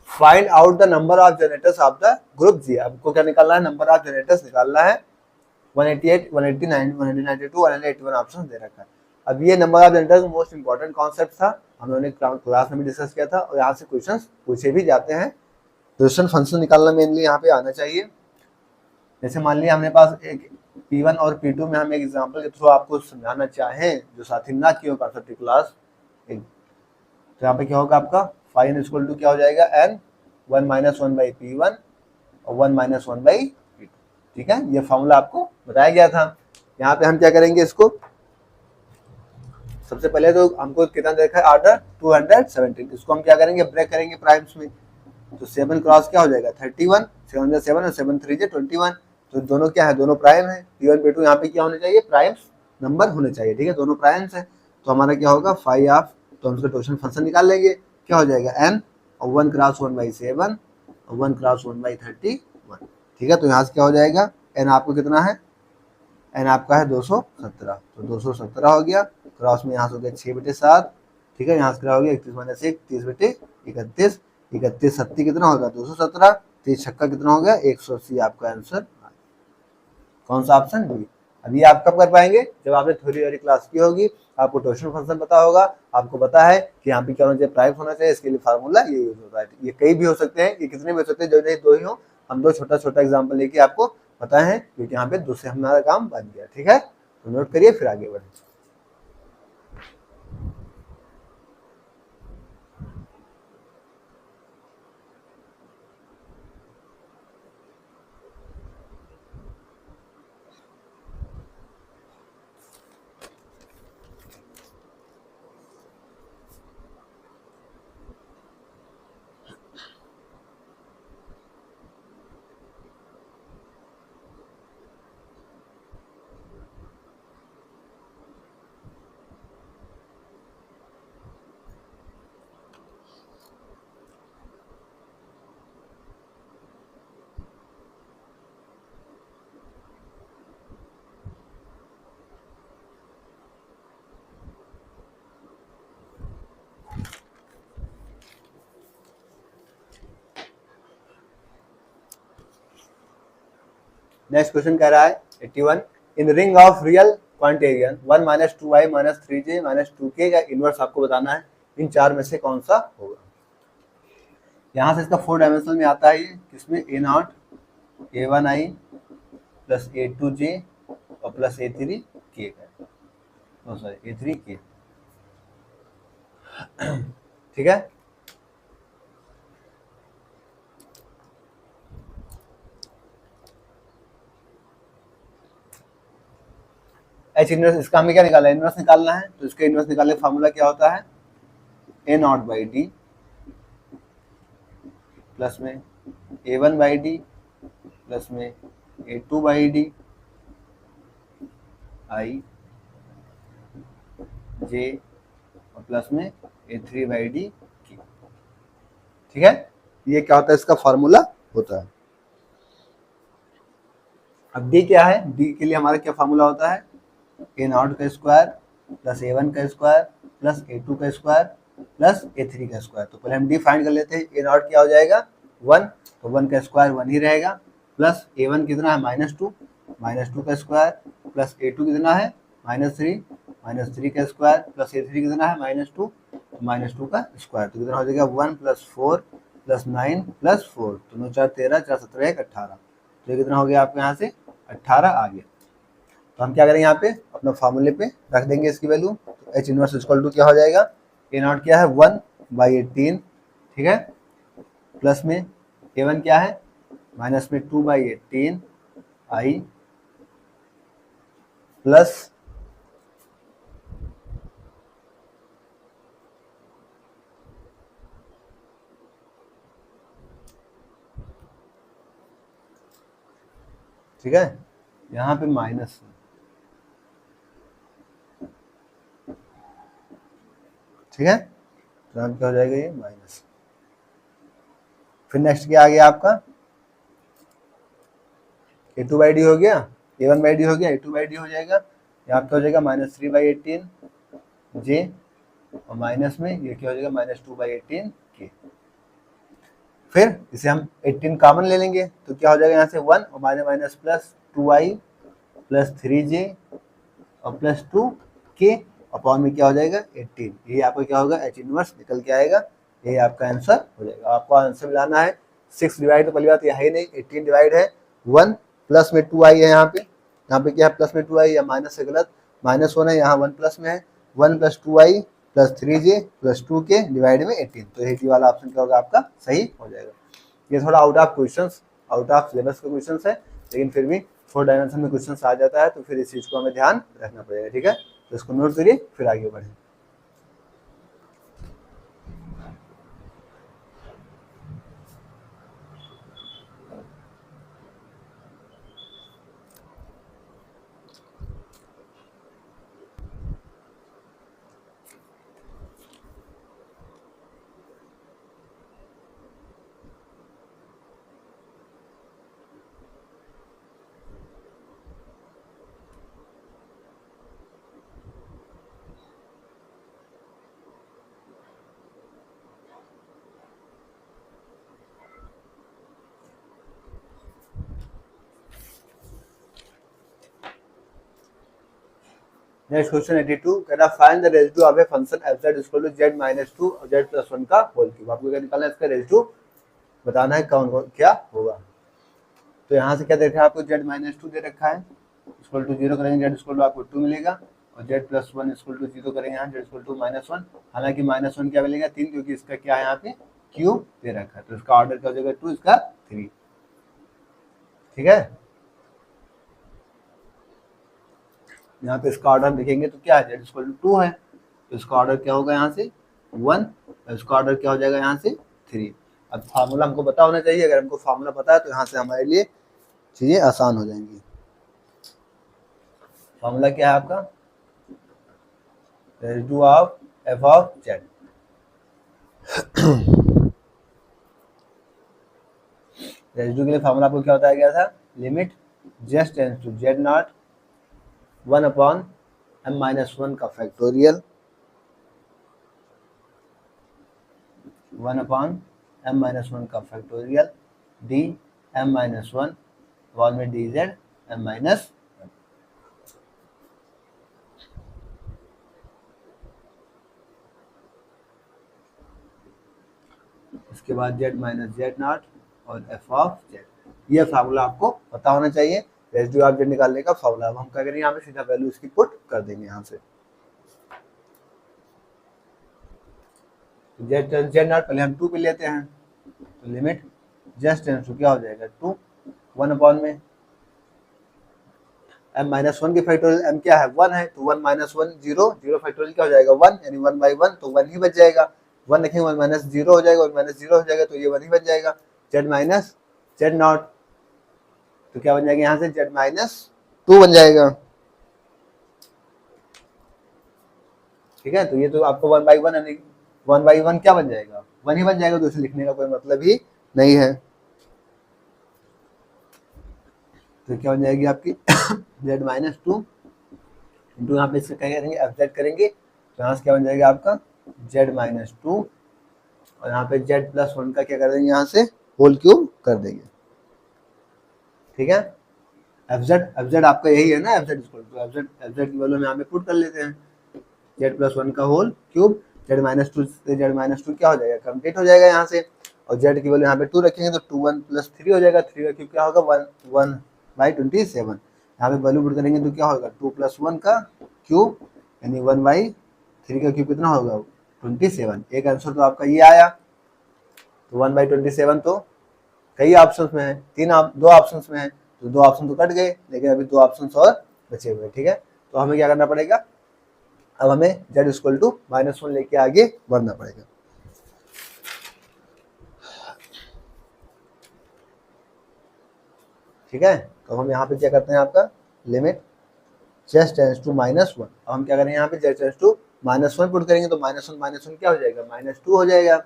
find out the number of generators of the group G। आपको क्या निकालना है नंबर ऑफ जनरेटर्स निकालना है, 188 189 192 181 ऑप्शन दे रखा है। अब ये number of generators most important concept था, हम लोगों ने क्लास में भी डिस्कस किया था और यहाँ से क्वेश्चंस पूछे भी जाते हैं। क्वेश्चन फंक्शन निकालना मेनली यहाँ पे आना चाहिए। जैसे मान लिया हमने पास एक P1 और P2 में हम एक एग्जांपल के थ्रू आपको समझाना चाहें जो साथी ना किए हो कॉन्सेप्ट की क्लास, तो यहाँ पे क्या होगा आपका फाइन इक्वल टू क्या हो जाएगा n 1 माइनस 1 बाई P1 और 1 माइनस 1 बाई P2। ठीक है, ये फॉर्मूला आपको बताया गया था। यहाँ पे हम क्या करेंगे इसको, सबसे पहले तो हमको कितना देखा है ऑर्डर 217, इसको हम क्या करेंगे ब्रेक करेंगे प्राइम्स में, तो 7 क्रॉस क्या हो जाएगा 31, 7 7 और 7 3 21, तो दोनों क्या है दोनों प्राइम है। P1 P2 यहाँ पे क्या होने चाहिए प्राइम्स नंबर होने चाहिए। ठीक है, दोनों प्राइम्स है, तो हमारा क्या होगा 5 ऑफ, तो हम उसका टोटल फंक्शन निकाल लेंगे, क्या हो जाएगा n और 1 क्रॉस 1/7 और 1 क्रॉस 1/31। ठीक है, तो यहाँ से क्या हो जाएगा, एन आपको कितना है, एन आपका है 217, तो 217 हो गया, क्रॉस में यहाँ से हो गया 6/7। ठीक है, यहाँ से क्या हो गया 31 - 1 30/31, 31 सत्ती कितना होगा 217, 30 छक्का कितना हो गया 180, आपका आंसर कौन सा ऑप्शन बी। अब ये आप कब कर पाएंगे, जब आपने थ्योरी वाली क्लास की होगी, आपको टोर्शन फंक्शन पता होगा, आपको पता है कि यहाँ पे क्या होना चाहिए, प्राइम होना चाहिए, इसके लिए फार्मूला ये यूज होता है। ये कई भी हो सकते हैं, ये कितने भी हो सकते हैं, जो नहीं दो ही हो, हम दो छोटा छोटा एग्जाम्पल लेके आपको पता है, क्योंकि यहाँ पे दो से हमारा काम बन गया। ठीक है, तो नोट करिए फिर आगे बढ़े। नेक्स्ट क्वेश्चन कह रहा है 81, in ring of real quaternion 1 - 2i - 3j - 2k का इनवर्स आपको बताना है, इन चार में से कौन सा होगा। यहाँ से इसका 4 डायमेंशनल में आता है, ये किसमें, a0 a1i प्लस a2j और प्लस a3k का, सॉरी a3k। ठीक है, एच इनवर्स, इसका हमें क्या निकालना है, इनवर्स निकालना है, तो इसका इनवर्स निकालने का फार्मूला क्या होता है, a0/d प्लस में a1/d प्लस में a2/d i j और प्लस में a3/d k। ठीक है, ये क्या होता है, इसका फार्मूला होता है। अब d क्या है, d के लिए हमारा क्या फार्मूला होता है, a0 का स्क्वायर प्लस a1 का स्क्वायर प्लस a2 का स्क्वायर प्लस a3 का स्क्वायर। तो पहले हम d फाइंड कर लेते हैं, a0 क्या हो जाएगा 1, तो 1 का स्क्वायर 1 ही रहेगा, प्लस a1 कितना है -2 का स्क्वायर प्लस a2 कितना है -3 का स्क्वायर प्लस a3 कितना है -2 का स्क्वायर। तो कितना हो जाएगा 1 + 4 + 9 + 4, तो 9 4 13 4 17 1 18, तो ये कितना हो गया आपके यहाँ से 18 आ गया। तो हम क्या करेंगे, यहाँ पे अपना फार्मूले पे रख देंगे इसकी वैल्यू, तो एच इनवर्स इक्वल टू क्या हो जाएगा, a0 क्या है 1/18, ठीक है, प्लस में a1 क्या है माइनस में 2/18 i प्लस ठीक है, यहाँ पे माइनस, ठीक है, तो यहाँ क्या हो जाएगा ये माइनस। फिर नेक्स्ट क्या आ गया आपका, a2/d हो गया, a1/d हो गया, a2/d हो जाएगा, यहाँ पे हो जाएगा -3/18 j और माइनस में ये क्या हो जाएगा -2/18 k। फिर इसे हम 18 कॉमन ले लेंगे, तो क्या हो जाएगा यहाँ से 1 और minus plus 2i plus 3j और प्लस 2k अपॉन में क्या हो जाएगा 18। ये आपका क्या होगा एच इनवर्स निकल के आएगा, ये आपका आंसर हो जाएगा। आपको आंसर मिलाना है 6 डिवाइड, तो पहली बात यह है नहीं, 18 डिवाइड है 1 प्लस में 2i है, यहाँ पे क्या है प्लस में 2i या माइनस से गलत, -1 है, यहाँ 1 प्लस में है 1 + 2i plus 3j plus 2k divide में 18, तो ये वाला ऑप्शन क्या होगा आपका सही हो जाएगा। ये थोड़ा out of questions, out of syllabus का क्वेश्चंस है, लेकिन फिर भी 4 डायमेंशन में क्वेश्चंस आ जाता है, तो फिर इस चीज को हमें ध्यान रखना पड़ेगा। ठीक है, तो इसको नोट करिए फिर आगे बढ़े। नेक्स्ट क्वेश्चन 82 कह रहा find the residue of a function f z equal to z minus two और जेड प्लस वन का होल क्यूब। आपको क्या निकालना है, इसका रेसिड्यू बताना है कौन क्या होगा। तो यहाँ से क्या दे रखा है आपको, जेड माइनस टू दे रखा है, इक्वल टू जीरो करेंगे जेड इक्वल टू आपको टू मिलेगा, और z plus one equal to zero करेंगे यहाँ z equal to minus one. हालांकि माइनस वन क्या मिलेगा, तीन, क्योंकि इसका क्या है यहाँ पे क्यूब दे रखा है, तो इसका ऑर्डर क्या हो जाएगा टू, इसका थ्री। ठीक है, यहाँ पे इसका ऑर्डर देखेंगे तो क्या है, जेड इक्वल टू टू है, तो इसका ऑर्डर क्या होगा यहाँ से वन, और इसका ऑर्डर क्या हो जाएगा यहाँ से थ्री। अब फार्मूला हमको पता होना चाहिए, अगर हमको फार्मूला पता है तो यहाँ से हमारे लिए चीजें आसान हो जाएंगी। फार्मूला क्या है आपका, residue of F of Z. Residue के लिए फार्मूला आपको क्या बताया गया था, limit Z tends to Z naught one upon M minus one का factorial, one upon M minus one का factorial D M minus one one में डी जेड एम माइनस। इसके बाद जेड माइनस जेड नॉट और F of Z, ये formula आपको पता होना चाहिए रेसिड्यू ऑफ जेड निकालने का फार्मूला। अब हम क्या करेंगे, यहाँ पे सीधा वैल्यू इसकी पुट कर देंगे यहाँ से। जेड जेड नॉट पहले हम टू पे लेते हैं, तो लिमिट जेड टेंड्स टू क्या हो जाएगा टू, वन अपॉन में एम माइनस वन की फैक्टोरियल, एम क्या है वन है, तो one minus one zero, zero factorial क्या हो जाएगा वन, यानी वन बाई वन, तो वन ही बच जाएगा, वन रखेंगे वन माइनस जीरो हो जाएगा, वन माइनस जीरो हो जाएगा, तो ये वन ही बच जाएगा, जेड माइनस जेड नॉट, तो क्या बन जाएगा यहाँ से जेड माइनस टू बन जाएगा। ठीक है, तो ये तो आपको वन बाई वन, यानी वन बाई वन क्या बन जाएगा, वन ही बन जाएगा, तो इसे लिखने का कोई मतलब ही नहीं है। तो क्या बन जाएगी आपकी जेड माइनस टू इंटू यहाँ पे इसका क्या करेंगे एफ जेड करेंगे, तो यहाँ से क्या बन जाएगा आपका जेड माइनस टू, और यहाँ पे जेड प्लस वन का क्या कर देंगे यहाँ से होल क्यूब कर देंगे। ठीक है, एफ जेड आपका यही है ना, एफ जेड की वैल्यू हम यहाँ पे पुट कर लेते हैं, जेड प्लस वन का whole cube, z minus two से जेड माइनस टू क्या हो जाएगा कंप्लीट हो जाएगा यहाँ से, और जेड की वैल्यू यहाँ पे टू रखेंगे तो टू वन प्लस थ्री हो जाएगा, थ्री का क्यूब क्या होगा वन वन बाई 27। यहाँ पे वैल्यू पुट करेंगे तो क्या होगा टू प्लस वन का क्यूब, यानी वन बाई थ्री का क्यूब कितना होगा 27। एक आंसर तो आपका ये आया, तो वन बाई 27 तो कई ऑप्शंस में है, दो ऑप्शंस में है, तो दो ऑप्शन तो कट गए, लेकिन अभी दो ऑप्शंस और बचे हुए। ठीक है, तो हमें क्या करना पड़ेगा, अब हमें z equal to minus one लेके आगे बढ़ना पड़ेगा। ठीक है, तो हम यहाँ पे क्या करते हैं आपका limit Z tends to minus one, अब हम क्या करेंगे यहाँ पे z tends to minus one put करेंगे, तो माइनस वन क्या हो जाएगा माइनस टू हो जाएगा,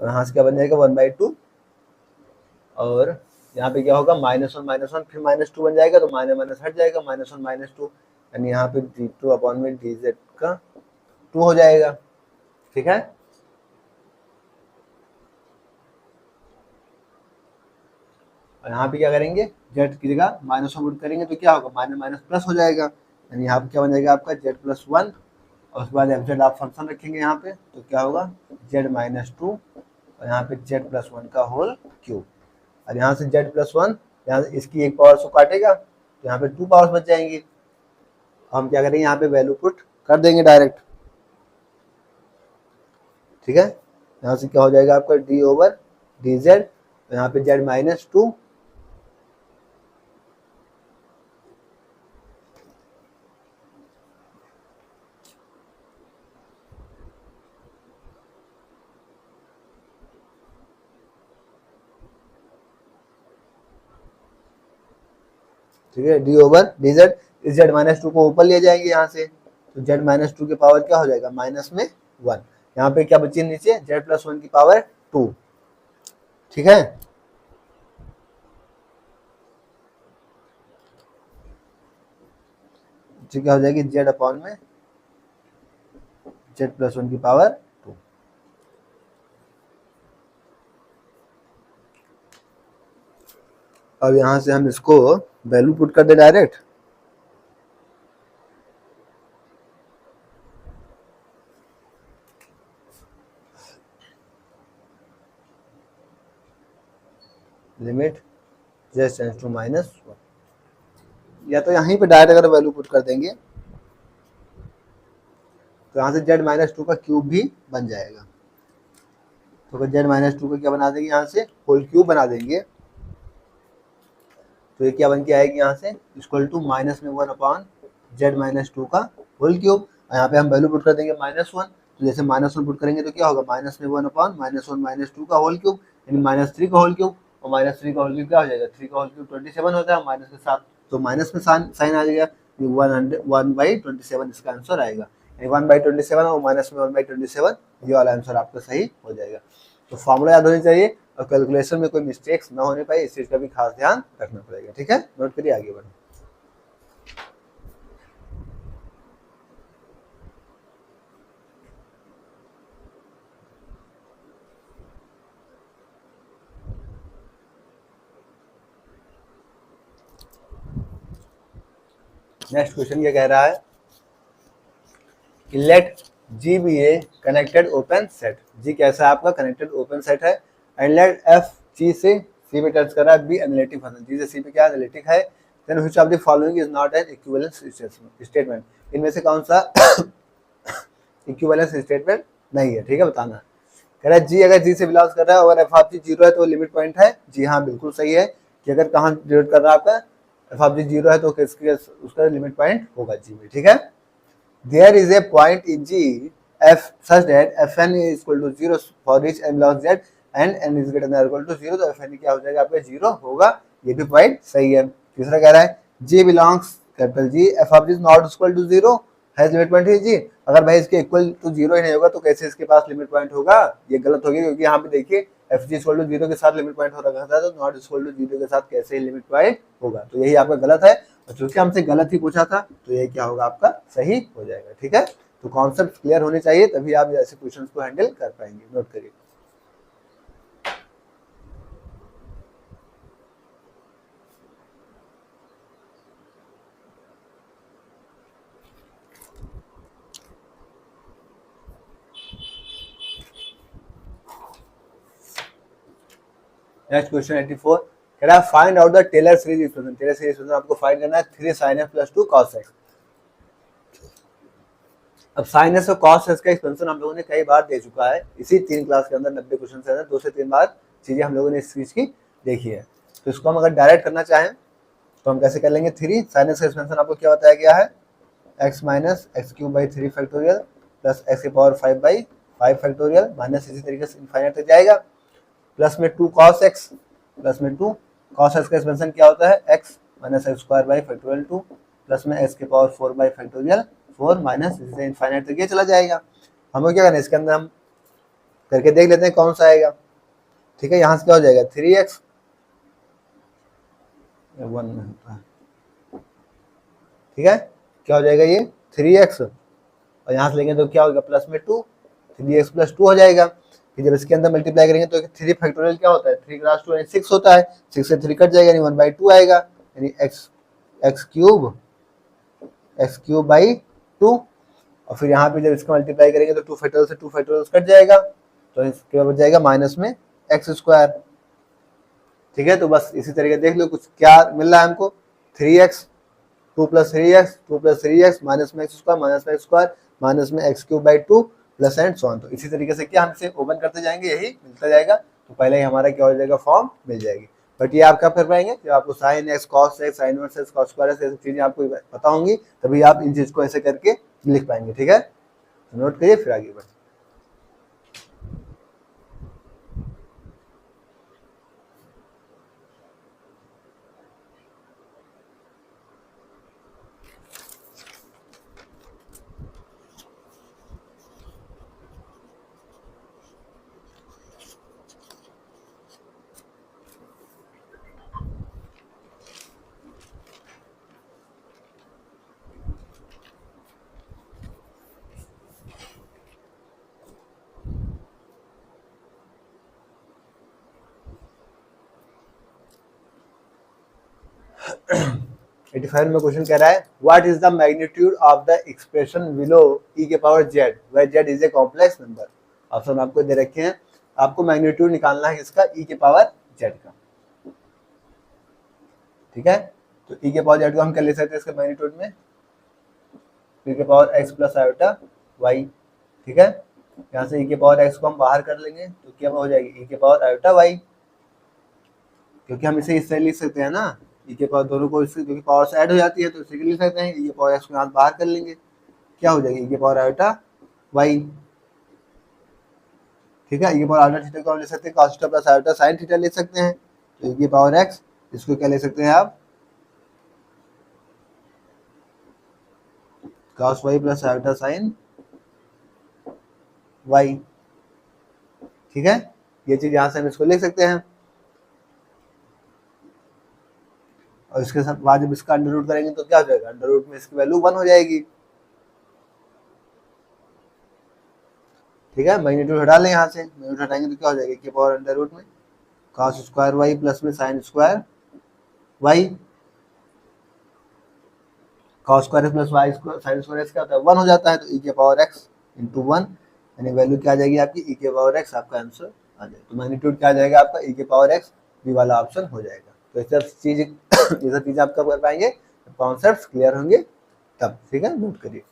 और यहाँ से क्या बन जाएगा वन बाई टू, और यहाँ पे क्या होगा माइनस वन फिर माइनस टू बन जाएगा, तो माइनस माइनस हट जाएगा, माइनस टू, यानी यहाँ पे डी टू अपॉन में डी जेड का टू हो जाएगा। ठीक है, और यहाँ पे क्या करेंगे जेड की जगह माइनस वन पुट करेंगे, तो क्या होगा माइनस माइनस प्लस हो जाएगा, यानी यहाँ पे क्या बन जाएगा आपका जेड प्लस वन, और उसके बाद एफ जेड आप फंक्शन रखेंगे यहाँ पे, तो क्या होगा जेड माइनस टू, और यहाँ पे जेड प्लस वन का होल क्यूब, और यहाँ से जेड प्लस वन, यहाँ से इसकी एक पावर से काटेगा, तो यहाँ पे टू पावर्स बच जाएंगी। हम क्या करेंगे यहाँ पे वैल्यू पुट कर देंगे डायरेक्ट। ठीक है, यहाँ से क्या हो जाएगा आपका डी ओवर डी जेड, यहाँ पे जेड माइनस टू, ठीक है, डी ओवर डी जेड, इस जेड माइनस टू को ऊपर ले जाएंगे यहाँ से, तो जेड माइनस टू की पावर क्या हो जाएगा माइनस में वन, यहाँ पे क्या बची नीचे जेड प्लस वन की पावर टू। ठीक है, क्या हो जाएगी जेड अपॉन में जेड प्लस वन की पावर टू। अब यहाँ से हम इसको वैल्यू पुट कर दे direct, limit z tends to -1, या तो यहीं पे डायरेक्ट अगर वैल्यू पुट कर देंगे तो यहाँ से z -2 का क्यूब भी बन जाएगा। तो अगर z -2 का क्या बना देंगे, यहाँ से होल क्यूब बना देंगे, तो ये क्या बन के आएगी यहाँ से इक्वल टू -1 अपॉन z -2 का होल क्यूब। यहाँ पे हम वैल्यू पुट कर देंगे -1, तो जैसे -1 पुट करेंगे तो क्या होगा -1 अपॉन -1 -2 का होल क्यूब, यानी -3 का होल क्यूब, और -3 का होल क्यूब क्या हो जाएगा, 3 का होल क्यूब 27 होता है, माइनस के साथ तो माइनस में साइन आ जाएगा, 1/27 इसका आंसर आएगा, यानी 1/27 और माइनस में 1/27, ये वाला आंसर आपका सही हो जाएगा। तो फॉर्मूला याद होनी चाहिए और कैलकुलेशन में कोई मिस्टेक्स ना होने पाए, इस चीज का भी खास ध्यान रखना पड़ेगा। ठीक है, नोट करिए, आगे बढ़ो। नेक्स्ट क्वेश्चन ये कह रहा है late ji be A connected open set. जी कैसा है आपका, कनेक्टेड ओपन सेट है, एंड लेट एफ जी से सी पे टच कर रहा है, बी एनालिटिक फंक्शन, जी से सी पे क्या एनालिटिक है, then which of the following is not an equivalence statement. इनमें से कौन सा इक्विवेलेंस स्टेटमेंट नहीं है, ठीक है, बताना। कह रहा है जी अगर जी से बिलोंग कर रहा है और एफ ऑफ जी 0 है तो लिमिट पॉइंट है, जी हाँ बिल्कुल सही है कि अगर कहाँ डिनोट कर रहा है आपका एफ ऑफ जी 0 है तो किसके उसका लिमिट पॉइंट होगा जी में। ठीक है, there is a point in G f such that fn is equal to 0 for each n belongs z and n is greater than or equal to 0, तो fn क्या हो जाएगा आपका 0 होगा, ये भी पॉइंट सही है। तीसरा कह रहा है G belongs capital G f of G is not equal to 0 has limit point है जी, अगर भाई इसके इक्वल टू 0 ही नहीं होगा तो कैसे इसके पास लिमिट पॉइंट होगा, ये गलत होगी, क्योंकि यहाँ पे देखिए एफ जी इक्वल टू 0 के साथ लिमिट पॉइंट हो रखा था, तो नॉट इक्वल टू 0 के साथ कैसे लिमिट पॉइंट होगा, तो यही आपका गलत है, और चूंकि हमसे गलत ही पूछा था तो ये क्या होगा आपका सही हो जाएगा। ठीक है, तो कॉन्सेप्ट क्लियर होने चाहिए तभी आप ऐसे क्वेश्चन को हैंडल कर पाएंगे, नोट करिए। नेक्स्ट क्वेश्चन 84 कह रहा है find out the Taylor series expansion. Taylor series expansion आपको फाइंड करना है 3 sin x + 2 cos x। अब sin x और cos x का एक्सपेंशन हम लोगों ने कई बार दे चुका है, इसी 3 क्लास के अंदर 90 क्वेश्चन से अंदर 2 से 3 बार चीजें हम लोगों ने इस चीज की देखी है, तो इसको हम अगर डायरेक्ट करना चाहें तो हम कैसे कर लेंगे। 3 sin x का एक्सपेंशन आपको क्या बताया गया है, x - x³ / 3 factorial plus x⁵5/5 factorial minus इसी तरीके से इनफाइनाइट तक जाएगा, प्लस में 2 cos x, प्लस में 2 cos x का एक्सपेंशन क्या होता है x - x² / 2 प्लस में x⁴/4 माइनस इसी से इनफाइनाइट तक ये चला जाएगा। हमें क्या करना है, इसके अंदर हम करके देख लेते हैं कौन सा आएगा। ठीक है, यहाँ से क्या हो जाएगा 3x 1 में होता है, ठीक है, क्या हो जाएगा ये 3x, और यहाँ से लेंगे तो क्या होगा प्लस में 2, 3x + 2 हो जाएगा। फिर जब इसके अंदर मल्टीप्लाई करेंगे तो 3 फैक्टोरियल क्या होता है, 3 × 2 यानी 6 होता है, 6 से 3 कट जाएगा यानी 1/2 आएगा, यानी x³ / 2, और फिर यहाँ पे जब इसका मल्टीप्लाई करेंगे तो 2 फैक्टोरियल से 2 फैक्टोरियल कट जाएगा, तो इसके बाद जाएगा माइनस में x²। ठीक है, तो बस इसी तरीके देख लो कुछ क्या मिल रहा है हमको, 3x 2 + 3x 2 + 3x माइनस में x² माइनस में x³ / 2 plus and so on. तो इसी तरीके से क्या हम इसे ओपन करते जाएंगे, यही मिलता जाएगा, तो पहले ही हमारा क्या हो जाएगा फॉर्म मिल जाएगी। बट ये आप कब कर पाएंगे, जब आपको sin x cos x sin inverse x cos square x ऐसी चीजें आपको पता होंगी, तभी आप इन चीज को ऐसे करके लिख पाएंगे। ठीक है, नोट करिए फिर आगे बढ़े। 85 में क्वेश्चन कह रहा है what is the magnitude of the expression below E के power Z where Z is a complex number. Option आपको दे रखे हैं, आपको मैग्नीट्यूड निकालना है इसका ई के पावर जेड का। ठीक है, तो ई के पावर जेड को हम क्या ले सकते हैं इसके मैग्नीट्यूड में, ई के power x plus iota y. ठीक है, यहाँ से ई के पावर एक्स को हम बाहर कर लेंगे तो क्या हो जाएगी ई के पावर आयोटा वाई, क्योंकि हम इसे इससे लिख सकते हैं ना, ई के पावर दोनों को इससे क्योंकि पावर से ऐड हो जाती है तो इसे लिख सकते हैं, ई के पावर एक्स को यहाँ बाहर कर लेंगे, क्या हो जाएगी ई के पावर आयोटा वाई। ठीक है, ई के पावर आयोटा थीटा को हम ले सकते हैं cos theta plus iota sine theta ले सकते हैं, तो ई के पावर एक्स इसको क्या ले सकते हैं आप cos y plus iota sine y. ठीक है, ये चीज यहाँ से हम इसको लिख सकते हैं, और इसके साथ बाद जब इसका अंडर रूट करेंगे तो क्या हो जाएगा, अंडर रूट में इसकी वैल्यू 1 हो जाएगी। ठीक है, मैग्नीट्यूड हटा लें, यहाँ से मैग्नीट्यूड हटाएंगे तो क्या हो जाएगा के पावर अंडर रूट में cos स्क्वायर वाई प्लस में sine square y, cos square plus y sine square क्या होता है 1 हो जाता है, तो ई के पावर एक्स इंटू 1 यानी वैल्यू क्या आ जाएगी आपकी ई के पावर एक्स, आपका आंसर आ जाएगा। तो मैग्नीट्यूड क्या आ जाएगा आपका ई के पावर एक्स, बी वाला ऑप्शन हो जाएगा। तो ये सब चीजें आप कब कर पाएंगे, कॉन्सेप्ट क्लियर होंगे तब। ठीक है, नोट करिए।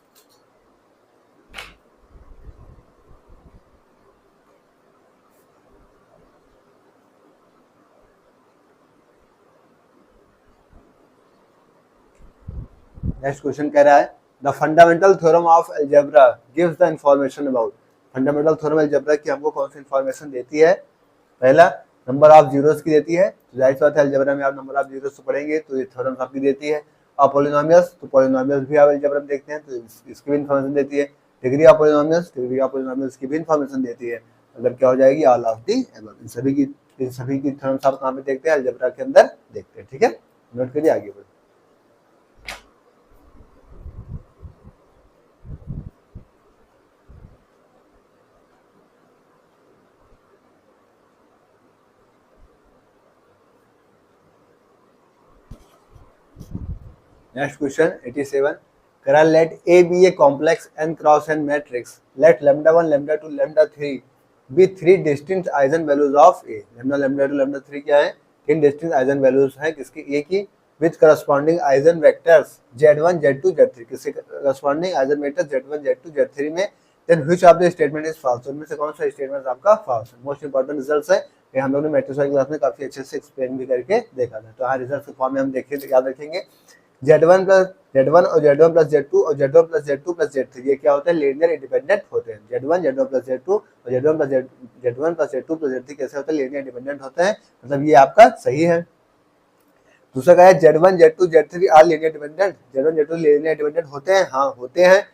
नेक्स्ट क्वेश्चन कह रहा है the fundamental theorem of algebra gives the information about. Fundamental theorem algebra की हमको कौन सी इंफॉर्मेशन देती है, पहला नंबर ऑफ जीरोस की देती है, तो जाहिर सी बात है अलजेब्रा में आप नंबर ऑफ जीरोस पढ़ेंगे तो ये थ्योरम आपकी देती है। और पॉलिनोमियल्स, तो पॉलिनोमियल्स भी आप अलजेब्रा में देखते हैं तो इसकी भी इंफॉर्मेशन देती है। Degree of polynomials, degree of polynomials की भी इंफॉर्मेशन देती है। मतलब क्या हो जाएगी ऑल ऑफ दी अबव। इन सभी की थ्योरम्स आप कहाँ पे देखते हैं, अलजेब्रा के अंदर देखते हैं। ठीक है, नोट करिए, आगे बढ़े। Next question 87. करा let A be a complex n cross n matrix. Let lambda 1, lambda 2, lambda 3 be three distinct eigenvalues of A. Lambda, lambda 2, lambda 3 क्या है, तीन distinct eigenvalues है किसकी A की, with corresponding eigenvectors Z1, Z2, Z3, किसके corresponding eigenvectors Z1, Z2, Z3 में, then which of the statement is false? उनमें से कौन सा स्टेटमेंट आपका false है। मोस्ट इंपॉर्टेंट रिजल्ट है ये, हम लोग ने मैट्रिक्स वाली क्लास में काफी अच्छे से एक्सप्लेन भी करके देखा था। तो हाँ, रिजल्ट के फॉर्म में हम देखें तो याद रखेंगे Z1 और Z1 प्लस Z2 और Z1 plus Z2 plus Z3 ये क्या होता है, लीनियर इंडिपेंडेंट होते हैं। Z1 प्लस Z2 और Z1 plus Z2 plus Z3 कैसे होते हैं, लीनियर इंडिपेंडेंट होते हैं, मतलब ये आपका सही है। दूसरा क्या है, Z1 Z2 Z3 are linear independent, Z1 Z2 linear independent होते हैं, हाँ होते हैं।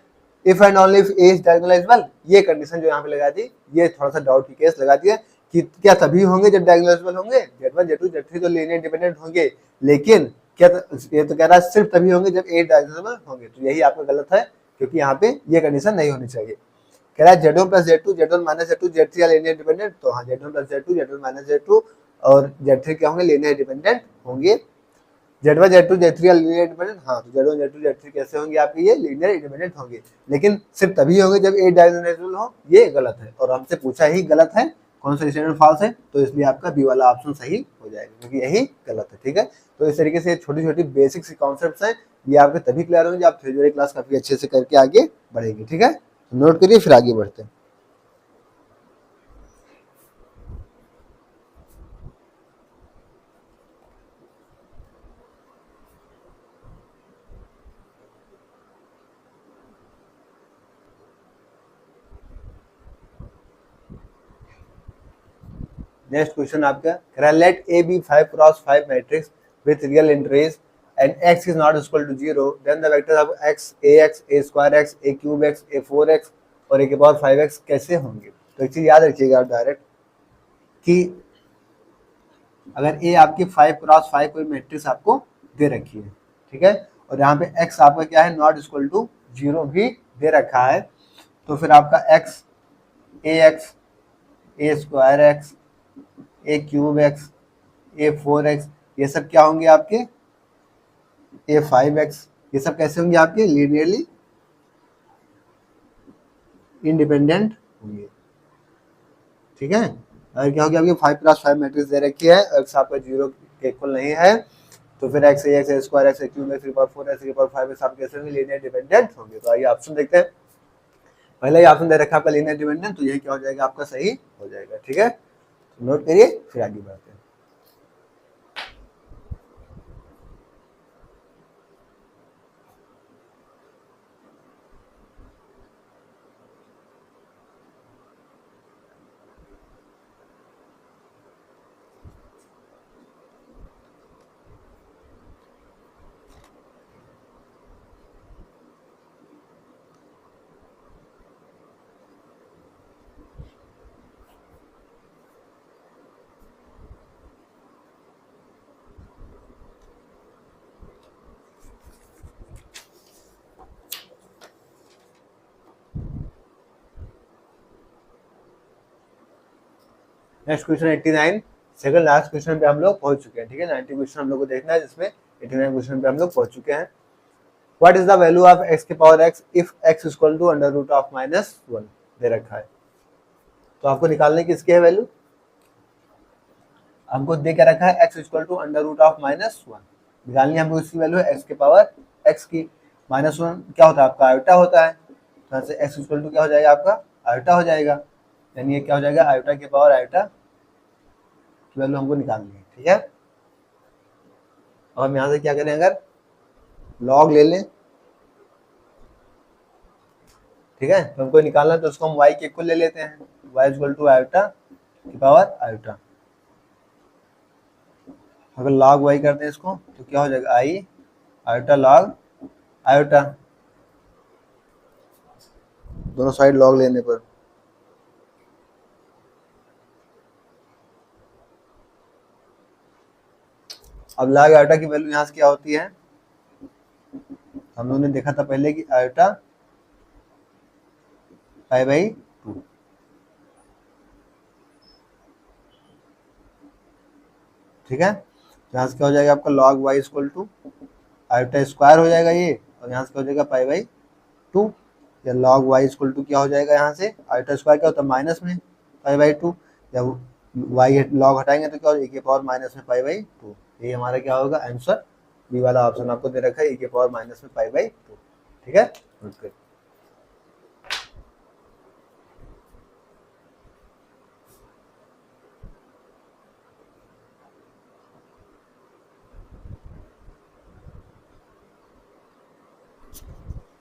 If and only if A is diagonalisable, ये कंडीशन जो यहाँ पे लगा दी, ये थोड़ा सा डाउट की केस लगा दिया कि क्या तभी होंगे जब डायगोनलाइजेबल होंगे, Z1 Z2 Z3 तो लीनियर इंडिपेंडेंट होंगे, लेकिन क्या ये तो कह रहा है सिर्फ तभी होंगे जब ए डायगोनलाइजेबल होंगे, तो यही आपका गलत है, क्योंकि यहाँ पे ये कंडीशन नहीं होनी चाहिए। कह रहा है Z1 plus Z2 Z1 minus Z2 Z3 linear independent, तो हाँ Z1 plus Z2 Z1 minus Z2 और Z3 क्या होंगे, लीनियर इंडिपेंडेंट होंगे। Z1 Z2 Z3 linear independent, हाँ तो Z1 Z2 Z3 कैसे होंगे आपके, ये लीनियर इंडिपेंडेंट होंगे, लेकिन सिर्फ तभी होंगे जब ए डायगोनलाइजेबल हो, ये गलत है और हमसे पूछा ही गलत है, कौन सा स्टेटमेंट फॉल्स है, तो इसलिए आपका बी वाला ऑप्शन सही हो जाएगा, क्योंकि यही गलत है। ठीक है, तो इस तरीके से छोटी छोटी बेसिक सी कॉन्सेप्ट्स हैं, ये आपके तभी क्लियर होंगे आप थ्योरी क्लास काफी अच्छे से करके आगे बढ़ेंगे। ठीक है, नोट करिए फिर आगे बढ़ते हैं। नेक्स्ट क्वेश्चन आपका let A be 5 cross 5 matrix with real entries and x is not equal to 0, then the vectors of x, ax, a square x, a cube x, a 4x और a के power 5x कैसे होंगे। तो एक चीज याद रखिएगा direct कि अगर a आपकी 5 क्रॉस 5 कोई मैट्रिक्स आपको दे रखी है, ठीक है, और यहाँ पे x आपका क्या है, नॉट इक्वल टू 0 भी दे रखा है, तो फिर आपका x, ax, a square x, a cube x, a 4x ये सब क्या होंगे आपके ये 5x, ये सब कैसे होंगे आपके लीनियरली इंडिपेंडेंट होंगे, ठीक है। अगर क्या हो गया आपकी 5+5 मैट्रिक्स दे रखी है, x आपका 0 के इक्वल नहीं है, तो फिर x a x a square x a cube x 4 x 5 सब कैसे होंगे लीनियर डिपेंडेंट होंगे। तो आइए ऑप्शन देखते हैं। पहले ही ऑप्शन दे रखा है आपका लीनियर डिपेंडेंट, तो यही क्या हो जाएगा आपका सही हो जाएगा, ठीक है। तो नोट करिए फिर आगे बढ़ते हैं। Next question 89, second last question पे हम लोग पहुंच चुके हैं, ठीक है। 90 क्वेश्चन हम लोग को देखना है, जिसमें 89 क्वेश्चन पे हम लोग पहुंच चुके हैं। What is the value of x की power x if x equal to under root of -1 दे रखा है। तो आपको निकालने की इसकी है वैल्यू, हमको दे के रखा है x equal to under root of -1, निकालनी हमको इसकी वैल्यू है x की पावर x की। -1 क्या होता है आपका आयोटा होता है, तो यहाँ से x इक्वल टू क्या हो जाएगा आपका आयोटा हो जाएगा, यानी ये क्या हो जाएगा आयोटा की पावर आयोटा की वैल्यू हमको निकालनी है, ठीक है। अब हम यहाँ से क्या करें, अगर लॉग ले लें, ठीक है, तो हमको निकालना है, तो उसको हम y के इक्वल ले लेते हैं, y इक्वल टू आयोटा की पावर आयोटा। अगर log y करते हैं इसको, तो क्या हो जाएगा i आयोटा log आयोटा, दोनों साइड log लेने पर। अब log आयोटा की वैल्यू यहाँ से क्या होती है, हम लोगों ने देखा था पहले कि आयोटा π/2, ठीक है। तो यहाँ से क्या हो जाएगा आपका log y equal to iota square हो जाएगा ये, और यहाँ से क्या हो जाएगा π/2, या log y इक्वल टू क्या हो जाएगा, यहाँ से आयोटा स्क्वायर क्या होता है माइनस में π/2, या y log हटाएंगे तो क्या हो जाएगा e की पावर माइनस में π/2। ये हमारा क्या होगा आंसर, बी वाला ऑप्शन आपको दे रखा है e की पावर माइनस में π/2, ठीक है।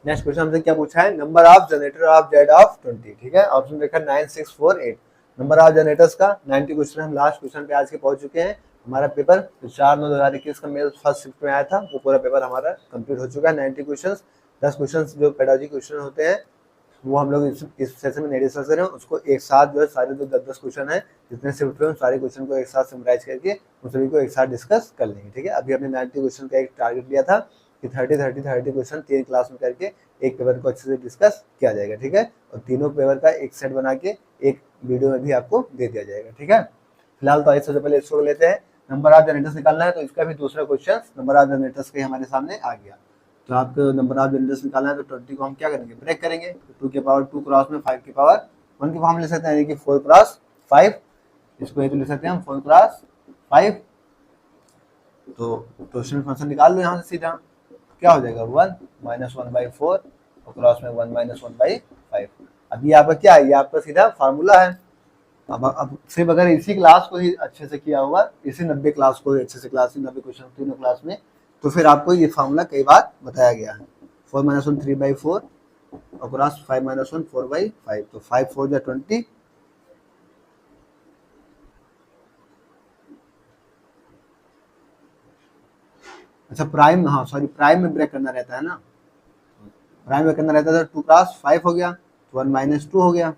नेक्स्ट क्वेश्चन हमसे क्या पूछा है, number of generator off Z of 20, ठीक है। ऑप्शन देखा 9648, नंबर ऑफ जनरेटर्स का 90 क्वेश्चन। हम लास्ट क्वेश्चन पे आज के पहुंच चुके हैं। हमारा पेपर 4/9/2021 का मेरे फर्स्ट शिफ्ट में आया था, वो पूरा पेपर हमारा कंप्लीट हो चुका है। 90 क्वेश्चन, 10 क्वेश्चन जो पेडोलॉजी क्वेश्चन होते हैं वो हम लोग इस सेशन में नहीं डिस्कस करें, उसको एक साथ जो है सारे जो 10-10 क्वेश्चन है जितने शिफ्ट हुए सारे क्वेश्चन को एक साथ समराइज करके उन सभी को एक साथ डिस्कस कर लेंगे, ठीक है। अभी हमने 90 क्वेश्चन का एक टारगेट लिया था कि 30 क्वेश्चन 3 क्लास में करके एक पेपर को अच्छे से डिस्कस किया जाएगा, ठीक है। और तीनों पेपर का एक सेट बना के एक वीडियो में भी आपको दे दिया जाएगा, ठीक है। फिलहाल तो सबसे पहले इसको लेते हैं, नंबर ऑफ जनरेटर्स निकालना है, तो इसका भी दूसरा क्वेश्चन नंबर ऑफ जनरेटर्स के हमारे सामने आ गया। तो आपको नंबर ऑफ जनरेटर्स निकालना है, तो 20 को हम क्या करेंगे ब्रेक करेंगे, तो 2 की पावर 2 क्रॉस में 5 की पावर 1 की फॉर्म ले सकते हैं, यानी कि 4 क्रॉस 5, इसको ये तो ले सकते हैं हम 4 क्रॉस 5। तो क्वेश्चन फंक्शन निकाल लो यहाँ से सीधा, क्या हो जाएगा 1 - 1/4 और क्रॉस में 1 - 1/5। अब ये आपका क्या है, ये आपका सीधा फार्मूला है। अब सिर्फ अगर इसी क्लास को ही अच्छे से किया होगा, इसी 90 क्लास को अच्छे से क्लास 90 क्वेश्चन तीनों क्लास में, तो फिर आपको ये फार्मूला कई बार बताया गया है। 4 - 1 3/4 और क्रॉस 5 - 1 4/5, तो 5 4 जा 20। अच्छा प्राइम, हाँ सॉरी प्राइम में ब्रेक करना रहता है ना, प्राइम में करना रहता है, तो 2 क्रॉस 5 हो गया, 1 - 2 हो गया।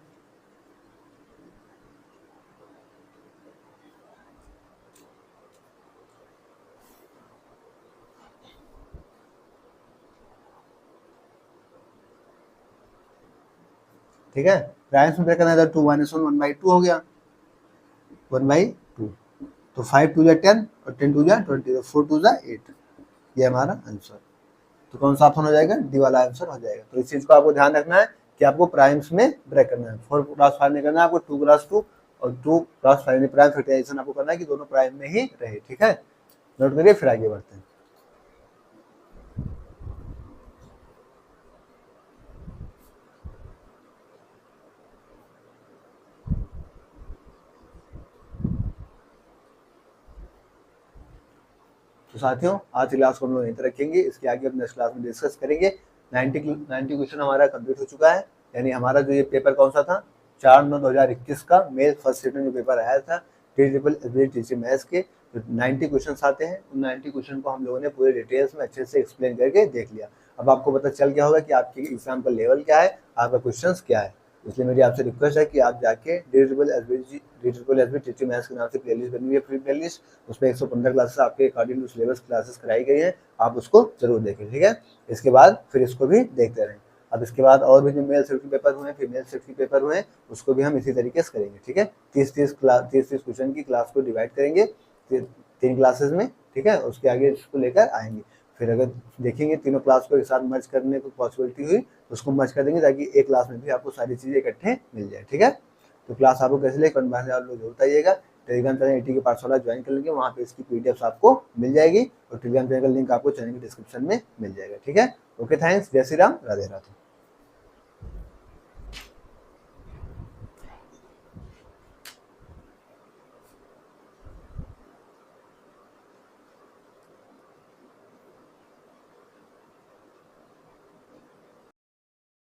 ठीक है, प्राइम्स में ब्रेक करना है, तो 2 - 1 1/2 हो गया, 1/2। तो 5 2 जा 10 और 10 2 जा 20, तो 4 2 जा 8। ये हमारा आंसर। तो कौन सा ऑप्शन हो जाएगा, डी वाला आंसर हो जाएगा। तो इस चीज को आपको ध्यान रखना है कि आपको प्राइम्स में ब्रेक करना है। 4 क्रॉस 5 नहीं करना है आपको, 2 क्रॉस 2 और 2 क्रॉस 5 प्राइम फैक्टराइजेशन आपको करना है कि दोनों प्राइम में ही रहे। ठीक है, नोट करिए, फिर आगे बढ़ते हैं। तो साथियों, आज की क्लास को हम लोग यहीं तक रखेंगे, इसके आगे हम नेक्स्ट क्लास में डिस्कस करेंगे। 90 क्वेश्चन हमारा कंप्लीट हो चुका है। यानी हमारा जो ये पेपर कौन सा था, 4/9/2021 का मेल फर्स्ट सीट में जो पेपर आया था टीचर मैथ्स के, जो 90 क्वेश्चन आते हैं, उन 90 क्वेश्चन को हम लोगों ने पूरे डिटेल्स में अच्छे से एक्सप्लेन करके देख लिया। अब आपको पता चल गया होगा कि आपके एग्जाम का लेवल क्या है, आपका क्वेश्चन क्या है। इसलिए मेरी आपसे रिक्वेस्ट है कि आप जाके DSSB टीचर मैथ्स के नाम से प्लेलिस्ट बनी हुई है, फ्री प्लेलिस्ट, उसमें 115 क्लासेस आपके अकॉर्डिंग टू सिलेबस क्लासेस कराई गई है, आप उसको जरूर देखें। ठीक है, इसके बाद फिर इसको भी देखते रहें। अब इसके बाद और भी जो मेल सेट के पेपर हुए हैं, फीमेल सेट के पेपर हुए हैं, उसको भी हम इसी तरीके से करेंगे। ठीक है, 30 क्वेश्चन की क्लास को डिवाइड करेंगे 3 क्लासेस में। ठीक है, उसके आगे इसको लेकर आएंगे। फिर अगर देखेंगे तीनों क्लास को एक साथ मर्ज करने को पॉसिबिलिटी हुई तो उसको मर्ज कर देंगे, ताकि एक क्लास में भी आपको सारी चीजें इकट्ठे मिल जाए। ठीक है, तो क्लास आपको कैसे लगे कमेंट में आप लोग जरूर बताइएगा। टेलीग्राम चैनल AT के पाठशाला ज्वाइन कर लेंगे, वहाँ पे इसकी PDF आपको मिल जाएगी और टेलीग्राम चैनल का लिंक आपको चैनल के डिस्क्रिप्शन में मिल जाएगा। ठीक है, ओके, थैंक्स, जय श्री राम, राधे राधे।